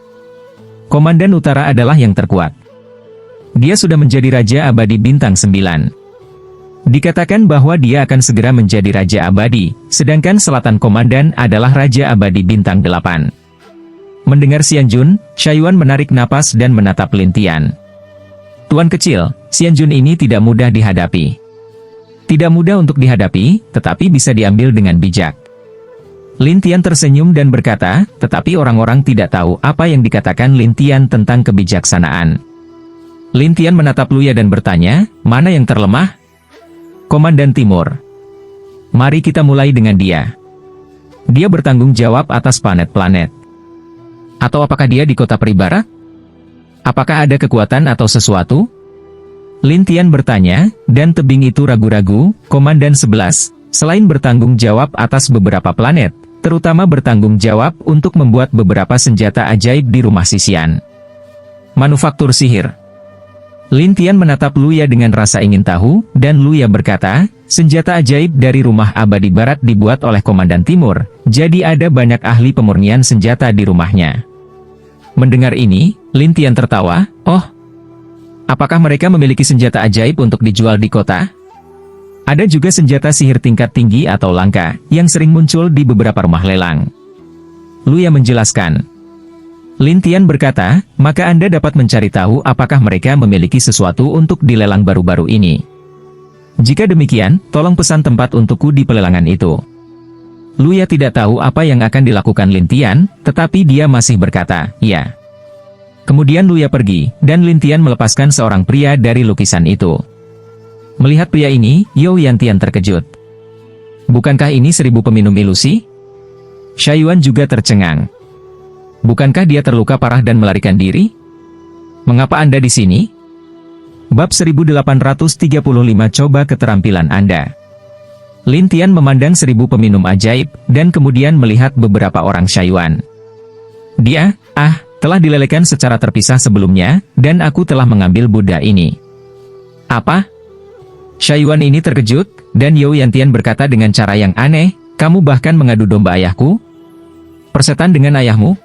Speaker 1: Komandan Utara adalah yang terkuat. Dia sudah menjadi Raja Abadi Bintang 9. Dikatakan bahwa dia akan segera menjadi Raja Abadi, sedangkan Selatan Komandan adalah Raja Abadi Bintang 8. Mendengar Xianjun, Sayuan menarik napas dan menatap Lin Tian. Tuan kecil, Xianjun ini tidak mudah dihadapi. Tidak mudah untuk dihadapi, tetapi bisa diambil dengan bijak. Lin Tian tersenyum dan berkata, tetapi orang-orang tidak tahu apa yang dikatakan Lin Tian tentang kebijaksanaan. Lin Tian menatap Luya dan bertanya, mana yang terlemah? Komandan Timur. Mari kita mulai dengan dia. Dia bertanggung jawab atas planet-planet. Atau apakah dia di kota Peribara? Apakah ada kekuatan atau sesuatu? Lin Tian bertanya, dan tebing itu ragu-ragu, Komandan 11, selain bertanggung jawab atas beberapa planet, terutama bertanggung jawab untuk membuat beberapa senjata ajaib di rumah Sisian. Manufaktur sihir. Lin Tian menatap Luya dengan rasa ingin tahu, dan Luya berkata, senjata ajaib dari rumah abadi barat dibuat oleh Komandan Timur, jadi ada banyak ahli pemurnian senjata di rumahnya. Mendengar ini, Lin Tian tertawa, oh, apakah mereka memiliki senjata ajaib untuk dijual di kota? Ada juga senjata sihir tingkat tinggi atau langka, yang sering muncul di beberapa rumah lelang. Luya menjelaskan. Lin Tian berkata, maka Anda dapat mencari tahu apakah mereka memiliki sesuatu untuk dilelang baru-baru ini. Jika demikian, tolong pesan tempat untukku di pelelangan itu. Luya tidak tahu apa yang akan dilakukan Lin Tian, tetapi dia masih berkata, ya. Kemudian Luya pergi, dan Lin Tian melepaskan seorang pria dari lukisan itu. Melihat pria ini, You Yantian terkejut. Bukankah ini 1000 peminum ilusi? Sayuan juga tercengang. Bukankah dia terluka parah dan melarikan diri? Mengapa Anda di sini? Bab 1835 coba keterampilan Anda. Lin Tian memandang 1000 peminum ajaib, dan kemudian melihat beberapa orang Sayuan. Dia, telah dilelekan secara terpisah sebelumnya, dan aku telah mengambil Buddha ini. Apa? Sayuan ini terkejut, dan You Yantian berkata dengan cara yang aneh, kamu bahkan mengadu domba ayahku? Persetan dengan ayahmu?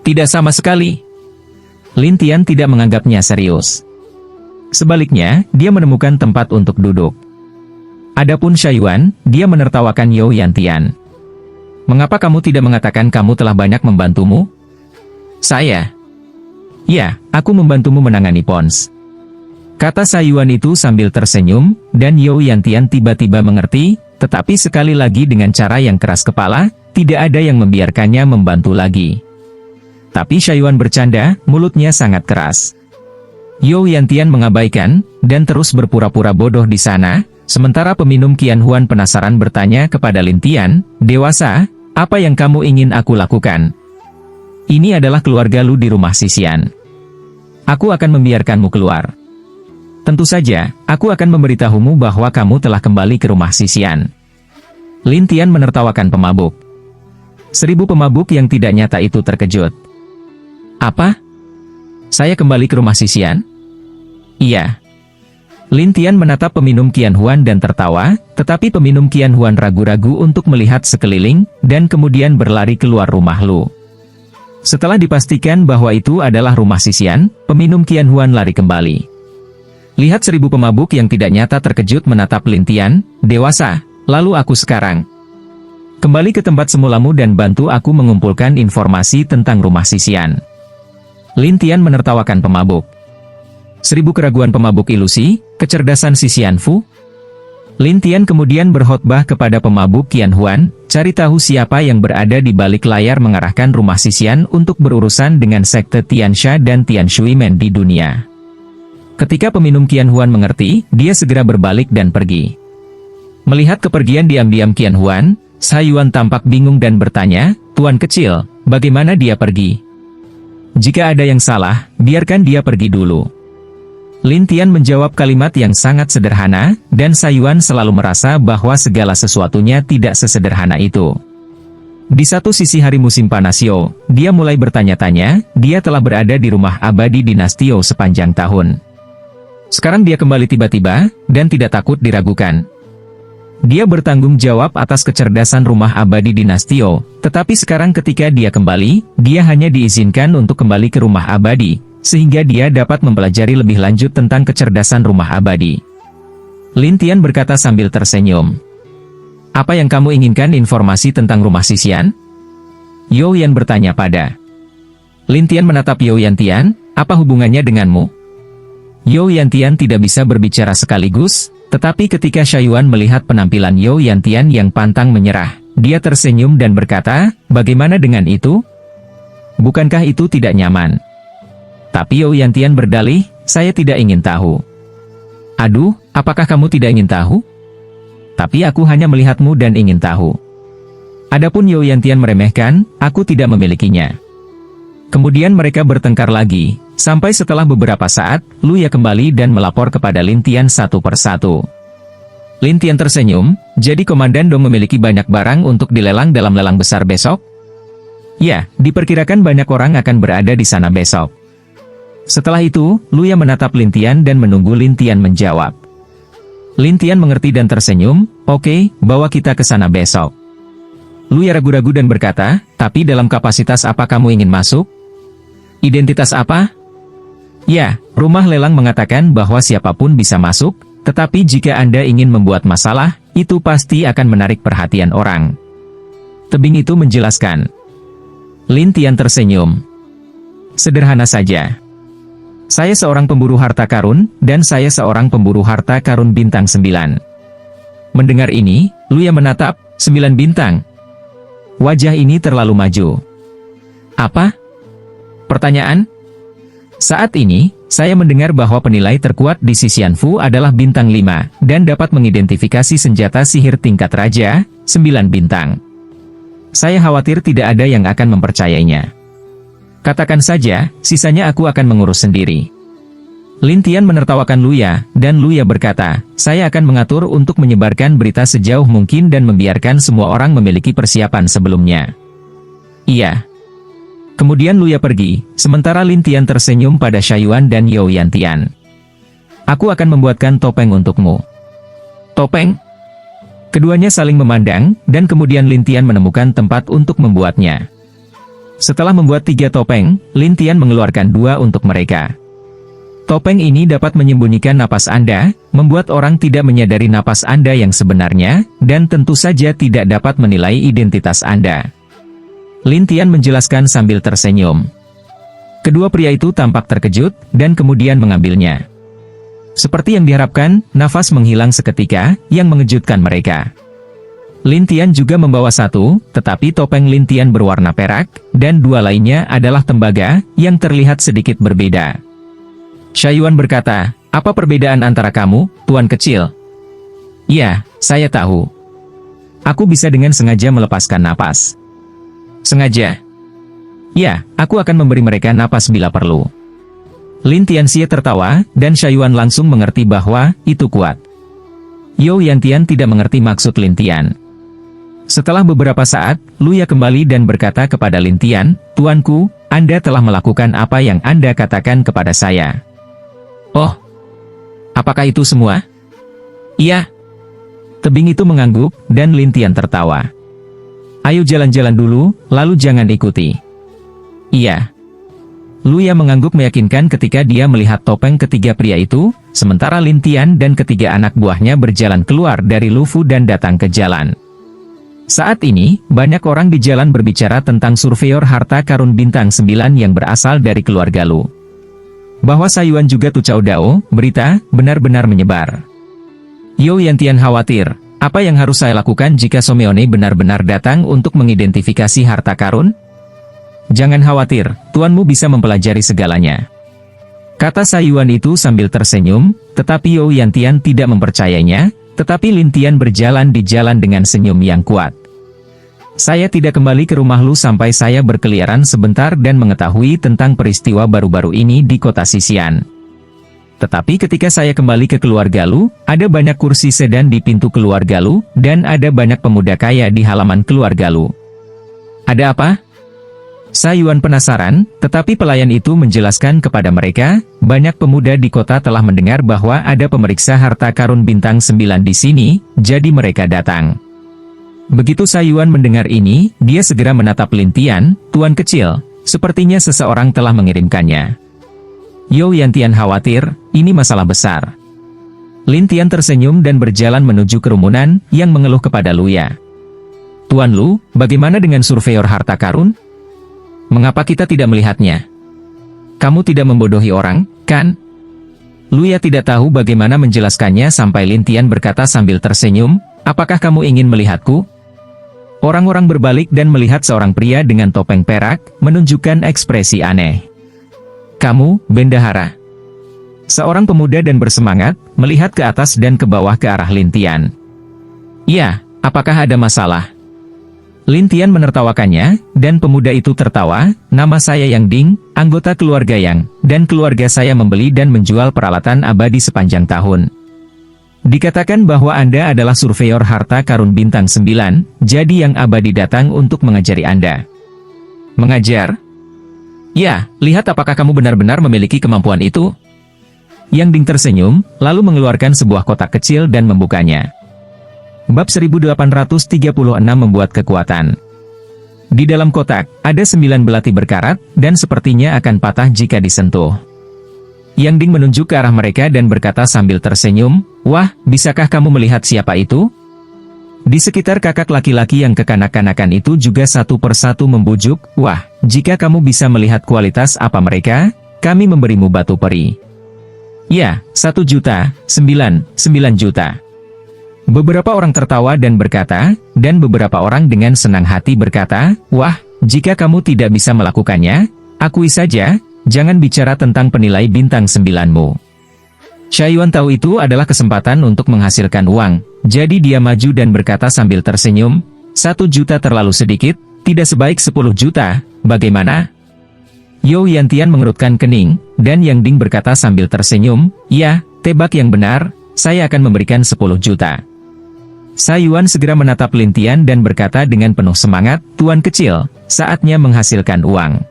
Speaker 1: Tidak sama sekali. Lin Tian tidak menganggapnya serius. Sebaliknya, dia menemukan tempat untuk duduk. Adapun Shaiyuan, dia menertawakan You Yantian. "Mengapa kamu tidak mengatakan kamu telah banyak membantumu?" "Saya?" "Ya, aku membantumu menangani Pons," kata Shaiyuan itu sambil tersenyum, dan You Yantian tiba-tiba mengerti, tetapi sekali lagi dengan cara yang keras kepala, tidak ada yang membiarkannya membantu lagi. Tapi Shaiyuan bercanda, mulutnya sangat keras. You Yantian mengabaikan, dan terus berpura-pura bodoh di sana, sementara peminum Qian Huan penasaran bertanya kepada Lin Tian, "Dewasa, apa yang kamu ingin aku lakukan? Ini adalah keluarga lu di rumah Sisian. Aku akan membiarkanmu keluar. Tentu saja, aku akan memberitahumu bahwa kamu telah kembali ke rumah Sisian." Lin Tian menertawakan pemabuk. 1000 pemabuk yang tidak nyata itu terkejut. "Apa? Saya kembali ke rumah Sisian?" "Iya." Lin Tian menatap peminum Qian Huan dan tertawa, tetapi peminum Qian Huan ragu-ragu untuk melihat sekeliling, dan kemudian berlari keluar rumah Lu. Setelah dipastikan bahwa itu adalah rumah Sisian, peminum Qian Huan lari kembali. Lihat 1000 pemabuk yang tidak nyata terkejut menatap Lin Tian, "Dewasa, lalu aku sekarang. Kembali ke tempat semulamu dan bantu aku mengumpulkan informasi tentang rumah Sisian." Lin Tian menertawakan pemabuk. 1000 keraguan pemabuk ilusi, kecerdasan Sisian Fu. Lin Tian kemudian berkhotbah kepada pemabuk Qian Huan, cari tahu siapa yang berada di balik layar mengarahkan rumah Sisian untuk berurusan dengan sekte Tiansha dan Tian Shuimen di dunia. Ketika peminum Qian Huan mengerti, dia segera berbalik dan pergi. Melihat kepergian diam-diam Qian Huan, Shaiyuan tampak bingung dan bertanya, "Tuan kecil, bagaimana dia pergi?" "Jika ada yang salah, biarkan dia pergi dulu." Lin Tian menjawab kalimat yang sangat sederhana, dan Shaiyuan selalu merasa bahwa segala sesuatunya tidak sesederhana itu. Di satu sisi hari musim panas Yo, dia mulai bertanya-tanya, dia telah berada di rumah abadi dinasti Yo sepanjang tahun. Sekarang dia kembali tiba-tiba, dan tidak takut diragukan. Dia bertanggung jawab atas kecerdasan rumah abadi dinasti Yo, tetapi sekarang ketika dia kembali, dia hanya diizinkan untuk kembali ke rumah abadi, sehingga dia dapat mempelajari lebih lanjut tentang kecerdasan rumah abadi. Lin Tian berkata sambil tersenyum. "Apa yang kamu inginkan informasi tentang rumah Sisian?" You Yan bertanya pada. Lin Tian menatap You Yantian, "Apa hubungannya denganmu?" You Yantian tidak bisa berbicara sekaligus, tetapi ketika Shaiyuan melihat penampilan You Yantian yang pantang menyerah, dia tersenyum dan berkata, "Bagaimana dengan itu? Bukankah itu tidak nyaman?" Tapi You Yantian berdalih, "Saya tidak ingin tahu." "Aduh, apakah kamu tidak ingin tahu? Tapi aku hanya melihatmu dan ingin tahu." Adapun You Yantian meremehkan, "Aku tidak memilikinya." Kemudian mereka bertengkar lagi, sampai setelah beberapa saat, Lu Ya kembali dan melapor kepada Lin Tian satu persatu. Lin Tian tersenyum, "Jadi Komandan Dong memiliki banyak barang untuk dilelang dalam lelang besar besok?" "Ya, diperkirakan banyak orang akan berada di sana besok." Setelah itu, Lu Ya menatap Lin Tian dan menunggu Lin Tian menjawab. Lin Tian mengerti dan tersenyum, "Oke, bawa kita ke sana besok." Lu Ya ragu-ragu dan berkata, "Tapi dalam kapasitas apa kamu ingin masuk? Identitas apa?" "Ya, rumah lelang mengatakan bahwa siapapun bisa masuk, tetapi jika Anda ingin membuat masalah, itu pasti akan menarik perhatian orang." Tebing itu menjelaskan. Lin Tian tersenyum. "Sederhana saja. Saya seorang pemburu harta karun, dan saya seorang pemburu harta karun bintang 9. Mendengar ini, Lu Ya menatap, 9 bintang. Wajah ini terlalu maju. "Apa?" Pertanyaan? "Saat ini, saya mendengar bahwa penilai terkuat di Sisian Fu adalah bintang 5, dan dapat mengidentifikasi senjata sihir tingkat raja, 9 bintang. Saya khawatir tidak ada yang akan mempercayainya. Katakan saja, sisanya aku akan mengurus sendiri." Lin Tian menertawakan Lu Ya, dan Lu Ya berkata, "Saya akan mengatur untuk menyebarkan berita sejauh mungkin dan membiarkan semua orang memiliki persiapan sebelumnya." "Iya." Kemudian Lu Ya pergi, sementara Lin Tian tersenyum pada Shaiyuan dan You Yantian. "Aku akan membuatkan topeng untukmu." "Topeng?" Keduanya saling memandang, dan kemudian Lin Tian menemukan tempat untuk membuatnya. Setelah membuat 3 topeng, Lin Tian mengeluarkan 2 untuk mereka. Topeng ini dapat menyembunyikan napas Anda, membuat orang tidak menyadari napas Anda yang sebenarnya, dan tentu saja tidak dapat menilai identitas Anda. Lin Tian menjelaskan sambil tersenyum. Kedua pria itu tampak terkejut, dan kemudian mengambilnya. Seperti yang diharapkan, nafas menghilang seketika, yang mengejutkan mereka. Lin Tian juga membawa 1, tetapi topeng Lin Tian berwarna perak, dan 2 lainnya adalah tembaga, yang terlihat sedikit berbeda. Shaiyuan berkata, "Apa perbedaan antara kamu, Tuan Kecil?" "Ya, saya tahu. Aku bisa dengan sengaja melepaskan napas." "Sengaja?" "Ya, aku akan memberi mereka napas bila perlu." Lin Tianxie tertawa, dan Shaiyuan langsung mengerti bahwa itu kuat. You Yantian tidak mengerti maksud Lin Tian. Setelah beberapa saat, Luya kembali dan berkata kepada Lin Tian, "Tuanku, Anda telah melakukan apa yang Anda katakan kepada saya." "Oh, apakah itu semua?" "Iya." Tebing itu mengangguk, dan Lin Tian tertawa. "Ayo jalan-jalan dulu, lalu jangan ikuti." "Iya." Luya mengangguk meyakinkan ketika dia melihat topeng ketiga pria itu, sementara Lin Tian dan ketiga anak buahnya berjalan keluar dari Lufu dan datang ke jalan. Saat ini, banyak orang di jalan berbicara tentang surveyor harta karun bintang 9 yang berasal dari keluarga Lu. Bahwa Shaiyuan juga Tu Cao Dao, berita, benar-benar menyebar. You Yantian khawatir, apa yang harus saya lakukan jika Someone benar-benar datang untuk mengidentifikasi harta karun? "Jangan khawatir, tuanmu bisa mempelajari segalanya," kata Shaiyuan itu sambil tersenyum, tetapi You Yantian tidak mempercayainya, tetapi Lin Tian berjalan di jalan dengan senyum yang kuat. "Saya tidak kembali ke rumah Lu sampai saya berkeliaran sebentar dan mengetahui tentang peristiwa baru-baru ini di kota Xixian. Tetapi ketika saya kembali ke keluarga Lu, ada banyak kursi sedan di pintu keluarga Lu, dan ada banyak pemuda kaya di halaman keluarga Lu." "Ada apa?" Shaiyuan penasaran, tetapi pelayan itu menjelaskan kepada mereka, banyak pemuda di kota telah mendengar bahwa ada pemeriksa harta karun bintang 9 di sini, jadi mereka datang. Begitu Shaiyuan mendengar ini, dia segera menatap Lin Tian, "Tuan Kecil, sepertinya seseorang telah mengirimkannya." You Yantian khawatir, ini masalah besar. Lin Tian tersenyum dan berjalan menuju kerumunan, yang mengeluh kepada Luya. "Tuan Lu, bagaimana dengan surveyor harta karun? Mengapa kita tidak melihatnya? Kamu tidak membodohi orang, kan?" Luya tidak tahu bagaimana menjelaskannya sampai Lin Tian berkata sambil tersenyum, "Apakah kamu ingin melihatku?" Orang-orang berbalik dan melihat seorang pria dengan topeng perak, menunjukkan ekspresi aneh. "Kamu, bendahara?" Seorang pemuda dan bersemangat, melihat ke atas dan ke bawah ke arah Lin Tian. "Ya, apakah ada masalah?" Lin Tian menertawakannya, dan pemuda itu tertawa, "Nama saya Yang Ding, anggota keluarga Yang, dan keluarga saya membeli dan menjual peralatan abadi sepanjang tahun. Dikatakan bahwa Anda adalah surveyor harta karun bintang 9, jadi Yang abadi datang untuk mengajari Anda." "Mengajar?" "Ya, lihat apakah kamu benar-benar memiliki kemampuan itu." Yang Ding tersenyum, lalu mengeluarkan sebuah kotak kecil dan membukanya. Bab 1836 membuat kekuatan. Di dalam kotak, ada 9 belati berkarat, dan sepertinya akan patah jika disentuh. Yang Ding menunjuk ke arah mereka dan berkata sambil tersenyum, "Wah, bisakah kamu melihat siapa itu?" Di sekitar kakak laki-laki yang kekanak-kanakan itu juga satu persatu membujuk, "Wah, jika kamu bisa melihat kualitas apa mereka, kami memberimu batu peri." "Ya, 1 juta, 9 juta." Beberapa orang tertawa dan berkata, dan beberapa orang dengan senang hati berkata, "Wah, jika kamu tidak bisa melakukannya, akui saja, jangan bicara tentang penilai bintang 9-mu." Shaiyuan tahu itu adalah kesempatan untuk menghasilkan uang, jadi dia maju dan berkata sambil tersenyum, 1 juta terlalu sedikit, tidak sebaik 10 juta, bagaimana?" You Yantian mengerutkan kening, dan Yang Ding berkata sambil tersenyum, "Ya, tebak yang benar, saya akan memberikan 10 juta. Shaiyuan segera menatap Lin Tian dan berkata dengan penuh semangat, "Tuan Kecil, saatnya menghasilkan uang."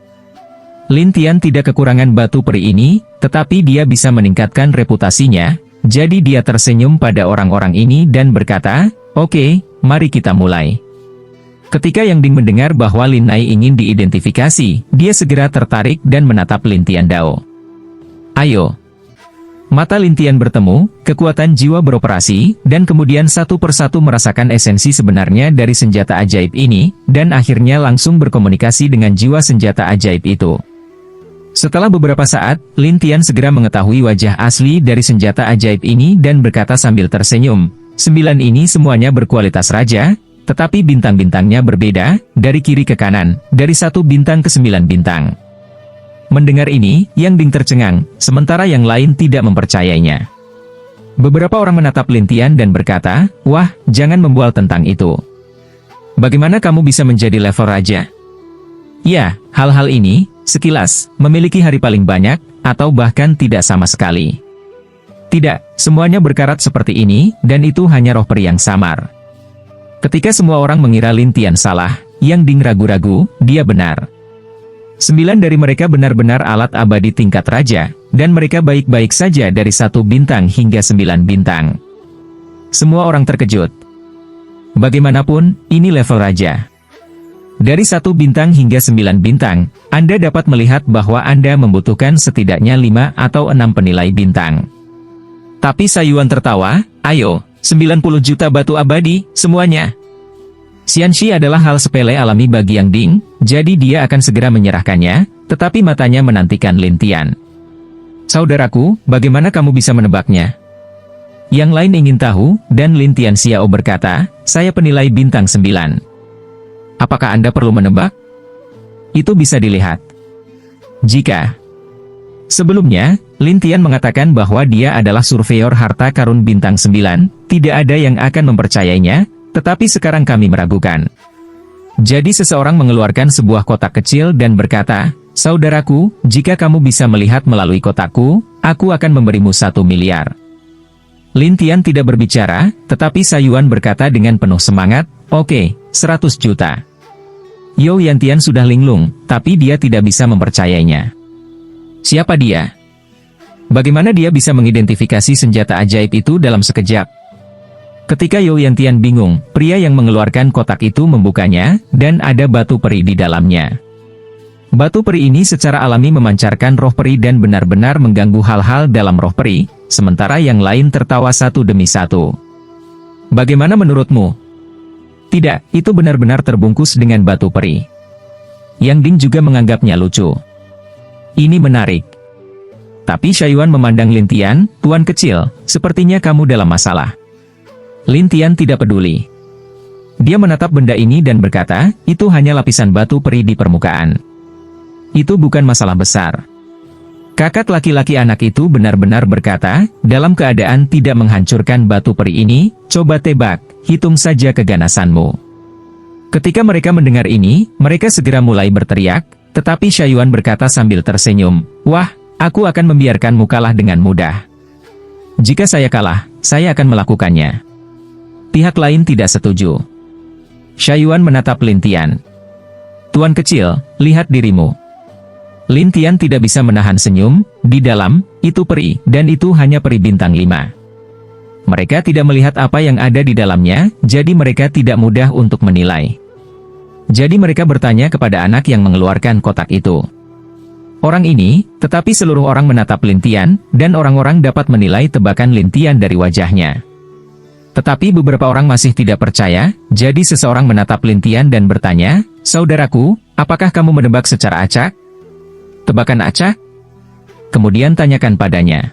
Speaker 1: Lin Tian tidak kekurangan batu peri ini, tetapi dia bisa meningkatkan reputasinya, jadi dia tersenyum pada orang-orang ini dan berkata, "Oke, mari kita mulai." Ketika Yang Ding mendengar bahwa Lin Nai ingin diidentifikasi, dia segera tertarik dan menatap Lin Tiandao. Ayo. Mata Lin Tian bertemu, kekuatan jiwa beroperasi, dan kemudian satu persatu merasakan esensi sebenarnya dari senjata ajaib ini, dan akhirnya langsung berkomunikasi dengan jiwa senjata ajaib itu. Setelah beberapa saat, Lin Tian segera mengetahui wajah asli dari senjata ajaib ini dan berkata sambil tersenyum, 9 ini semuanya berkualitas raja, tetapi bintang-bintangnya berbeda, dari kiri ke kanan, dari 1 bintang ke 9 bintang. Mendengar ini, Yang Ding tercengang, sementara yang lain tidak mempercayainya. Beberapa orang menatap Lin Tian dan berkata, wah, jangan membual tentang itu. Bagaimana kamu bisa menjadi level raja? Ya, hal-hal ini, sekilas, memiliki hari paling banyak, atau bahkan tidak sama sekali. Tidak, semuanya berkarat seperti ini, dan itu hanya roh peri yang samar. Ketika semua orang mengira Lin Tian salah, Yang Ding ragu-ragu, dia benar. 9 dari mereka benar-benar alat abadi tingkat raja, dan mereka baik-baik saja dari 1 bintang hingga 9 bintang. Semua orang terkejut. Bagaimanapun, ini level raja. Dari 1 bintang hingga 9 bintang, Anda dapat melihat bahwa Anda membutuhkan setidaknya 5 atau 6 penilai bintang. Tapi Sayuan tertawa, ayo, 90 juta batu abadi, semuanya. Xianxi adalah hal sepele alami bagi Yang Ding, jadi dia akan segera menyerahkannya, tetapi matanya menantikan Lin Tian. Saudaraku, bagaimana kamu bisa menebaknya? Yang lain ingin tahu, dan Lin Tian Xiao berkata, saya penilai bintang 9. Apakah Anda perlu menebak? Itu bisa dilihat. Jika sebelumnya, Lin Tian mengatakan bahwa dia adalah surveyor harta karun bintang 9, tidak ada yang akan mempercayainya, tetapi sekarang kami meragukan. Jadi seseorang mengeluarkan sebuah kotak kecil dan berkata, saudaraku, jika kamu bisa melihat melalui kotakku, aku akan memberimu 1 miliar. Lin Tian tidak berbicara, tetapi Sayuan berkata dengan penuh semangat, oke, 100 juta. Yo Yantian sudah linglung, tapi dia tidak bisa mempercayainya. Siapa dia? Bagaimana dia bisa mengidentifikasi senjata ajaib itu dalam sekejap? Ketika Yo Yantian bingung, pria yang mengeluarkan kotak itu membukanya, dan ada batu peri di dalamnya. Batu peri ini secara alami memancarkan roh peri dan benar-benar mengganggu hal-hal dalam roh peri, sementara yang lain tertawa satu demi satu. Bagaimana menurutmu? Tidak, itu benar-benar terbungkus dengan batu peri. Yang Ding juga menganggapnya lucu. Ini menarik. Tapi Sayuan memandang Lin Tian, tuan kecil, sepertinya kamu dalam masalah. Lin Tian tidak peduli. Dia menatap benda ini dan berkata, itu hanya lapisan batu peri di permukaan. Itu bukan masalah besar. Kakak laki-laki anak itu benar-benar berkata, dalam keadaan tidak menghancurkan batu peri ini, coba tebak, hitung saja keganasanmu. Ketika mereka mendengar ini, mereka segera mulai berteriak, tetapi Sayuan berkata sambil tersenyum, wah, aku akan membiarkanmu kalah dengan mudah. Jika saya kalah, saya akan melakukannya. Pihak lain tidak setuju. Sayuan menatap Lin Tian. Tuan kecil, lihat dirimu. Lin Tian tidak bisa menahan senyum, di dalam, itu peri, dan itu hanya peri bintang 5. Mereka tidak melihat apa yang ada di dalamnya, jadi mereka tidak mudah untuk menilai. Jadi mereka bertanya kepada anak yang mengeluarkan kotak itu. Orang ini, tetapi seluruh orang menatap Lin Tian, dan orang-orang dapat menilai tebakan Lin Tian dari wajahnya. Tetapi beberapa orang masih tidak percaya, jadi seseorang menatap Lin Tian dan bertanya, saudaraku, apakah kamu menebak secara acak? Tebakan acak? Kemudian tanyakan padanya.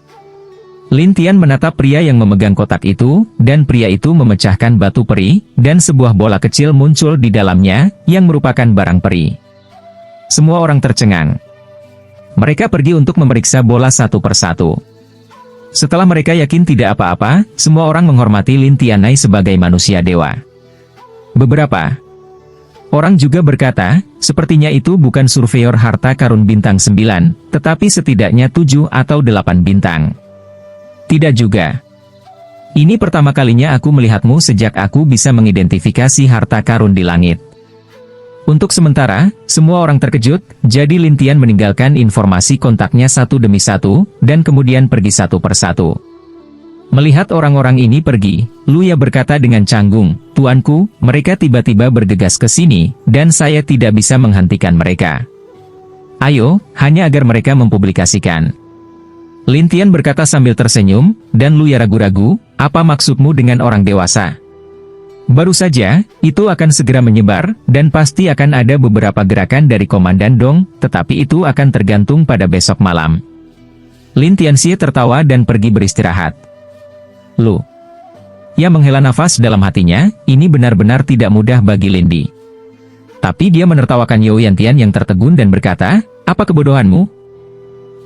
Speaker 1: Lin Tian menatap pria yang memegang kotak itu, dan pria itu memecahkan batu peri, dan sebuah bola kecil muncul di dalamnya, yang merupakan barang peri. Semua orang tercengang. Mereka pergi untuk memeriksa bola satu persatu. Setelah mereka yakin tidak apa-apa, semua orang menghormati Lin Tianai sebagai manusia dewa. Beberapa orang juga berkata, sepertinya itu bukan surveyor harta karun bintang 9, tetapi setidaknya 7 atau 8 bintang. Tidak juga. Ini pertama kalinya aku melihatmu sejak aku bisa mengidentifikasi harta karun di langit. Untuk sementara, semua orang terkejut, jadi Lin Tian meninggalkan informasi kontaknya satu demi satu, dan kemudian pergi satu persatu. Melihat orang-orang ini pergi, Luya berkata dengan canggung, "Tuanku, mereka tiba-tiba bergegas ke sini, dan saya tidak bisa menghentikan mereka. Ayo, hanya agar mereka mempublikasikan." Lin Tian berkata sambil tersenyum, dan Luya ragu-ragu, "Apa maksudmu dengan orang dewasa?" "Baru saja, itu akan segera menyebar, dan pasti akan ada beberapa gerakan dari Komandan Dong, tetapi itu akan tergantung pada besok malam." Lin Tianxie tertawa dan pergi beristirahat. Lu. Ia menghela nafas dalam hatinya, ini benar-benar tidak mudah bagi Lindi. Tapi dia menertawakan You Yantian yang tertegun dan berkata, "Apa kebodohanmu?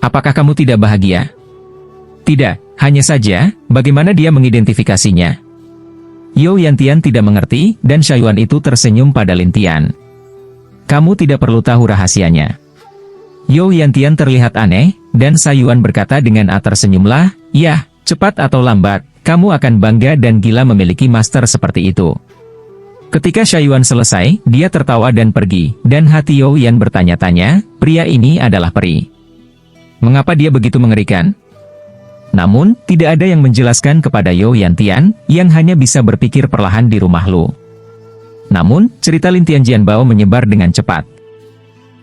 Speaker 1: Apakah kamu tidak bahagia?" "Tidak, hanya saja, bagaimana dia mengidentifikasinya?" You Yantian tidak mengerti, dan Shaiyuan itu tersenyum pada Lin Tian. "Kamu tidak perlu tahu rahasianya." You Yantian terlihat aneh, dan Shaiyuan berkata dengan tersenyumlah, "Ya, cepat atau lambat, kamu akan bangga dan gila memiliki master seperti itu." Ketika Shaiyuan selesai, dia tertawa dan pergi, dan hati You Yan bertanya-tanya, pria ini adalah peri. Mengapa dia begitu mengerikan? Namun, tidak ada yang menjelaskan kepada You Yantian, yang hanya bisa berpikir perlahan di rumah Lu. Namun, cerita Lin Tian Jianbao menyebar dengan cepat.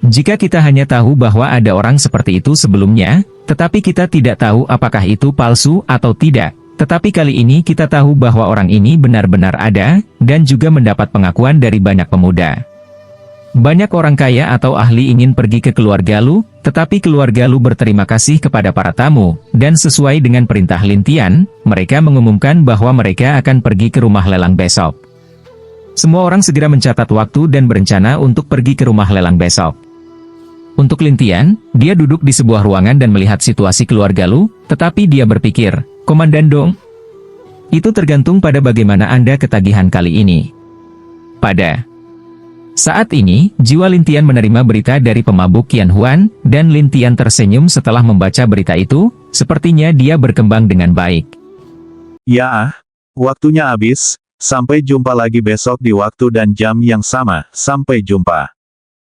Speaker 1: Jika kita hanya tahu bahwa ada orang seperti itu sebelumnya, tetapi kita tidak tahu apakah itu palsu atau tidak. Tetapi kali ini kita tahu bahwa orang ini benar-benar ada, dan juga mendapat pengakuan dari banyak pemuda. Banyak orang kaya atau ahli ingin pergi ke keluarga Lu, tetapi keluarga Lu berterima kasih kepada para tamu, dan sesuai dengan perintah Lin Tian, mereka mengumumkan bahwa mereka akan pergi ke rumah lelang besok. Semua orang segera mencatat waktu dan berencana untuk pergi ke rumah lelang besok. Untuk Lin Tian, dia duduk di sebuah ruangan dan melihat situasi keluarga Lu, tetapi dia berpikir, "Komandan Dong, itu tergantung pada bagaimana Anda ketagihan kali ini." Pada saat ini, jiwa Lin Tian menerima berita dari pemabuk Qian Huan, dan Lin Tian tersenyum setelah membaca berita itu, sepertinya dia berkembang dengan baik.
Speaker 2: Ya, waktunya habis, sampai jumpa lagi besok di waktu dan jam yang sama, sampai jumpa.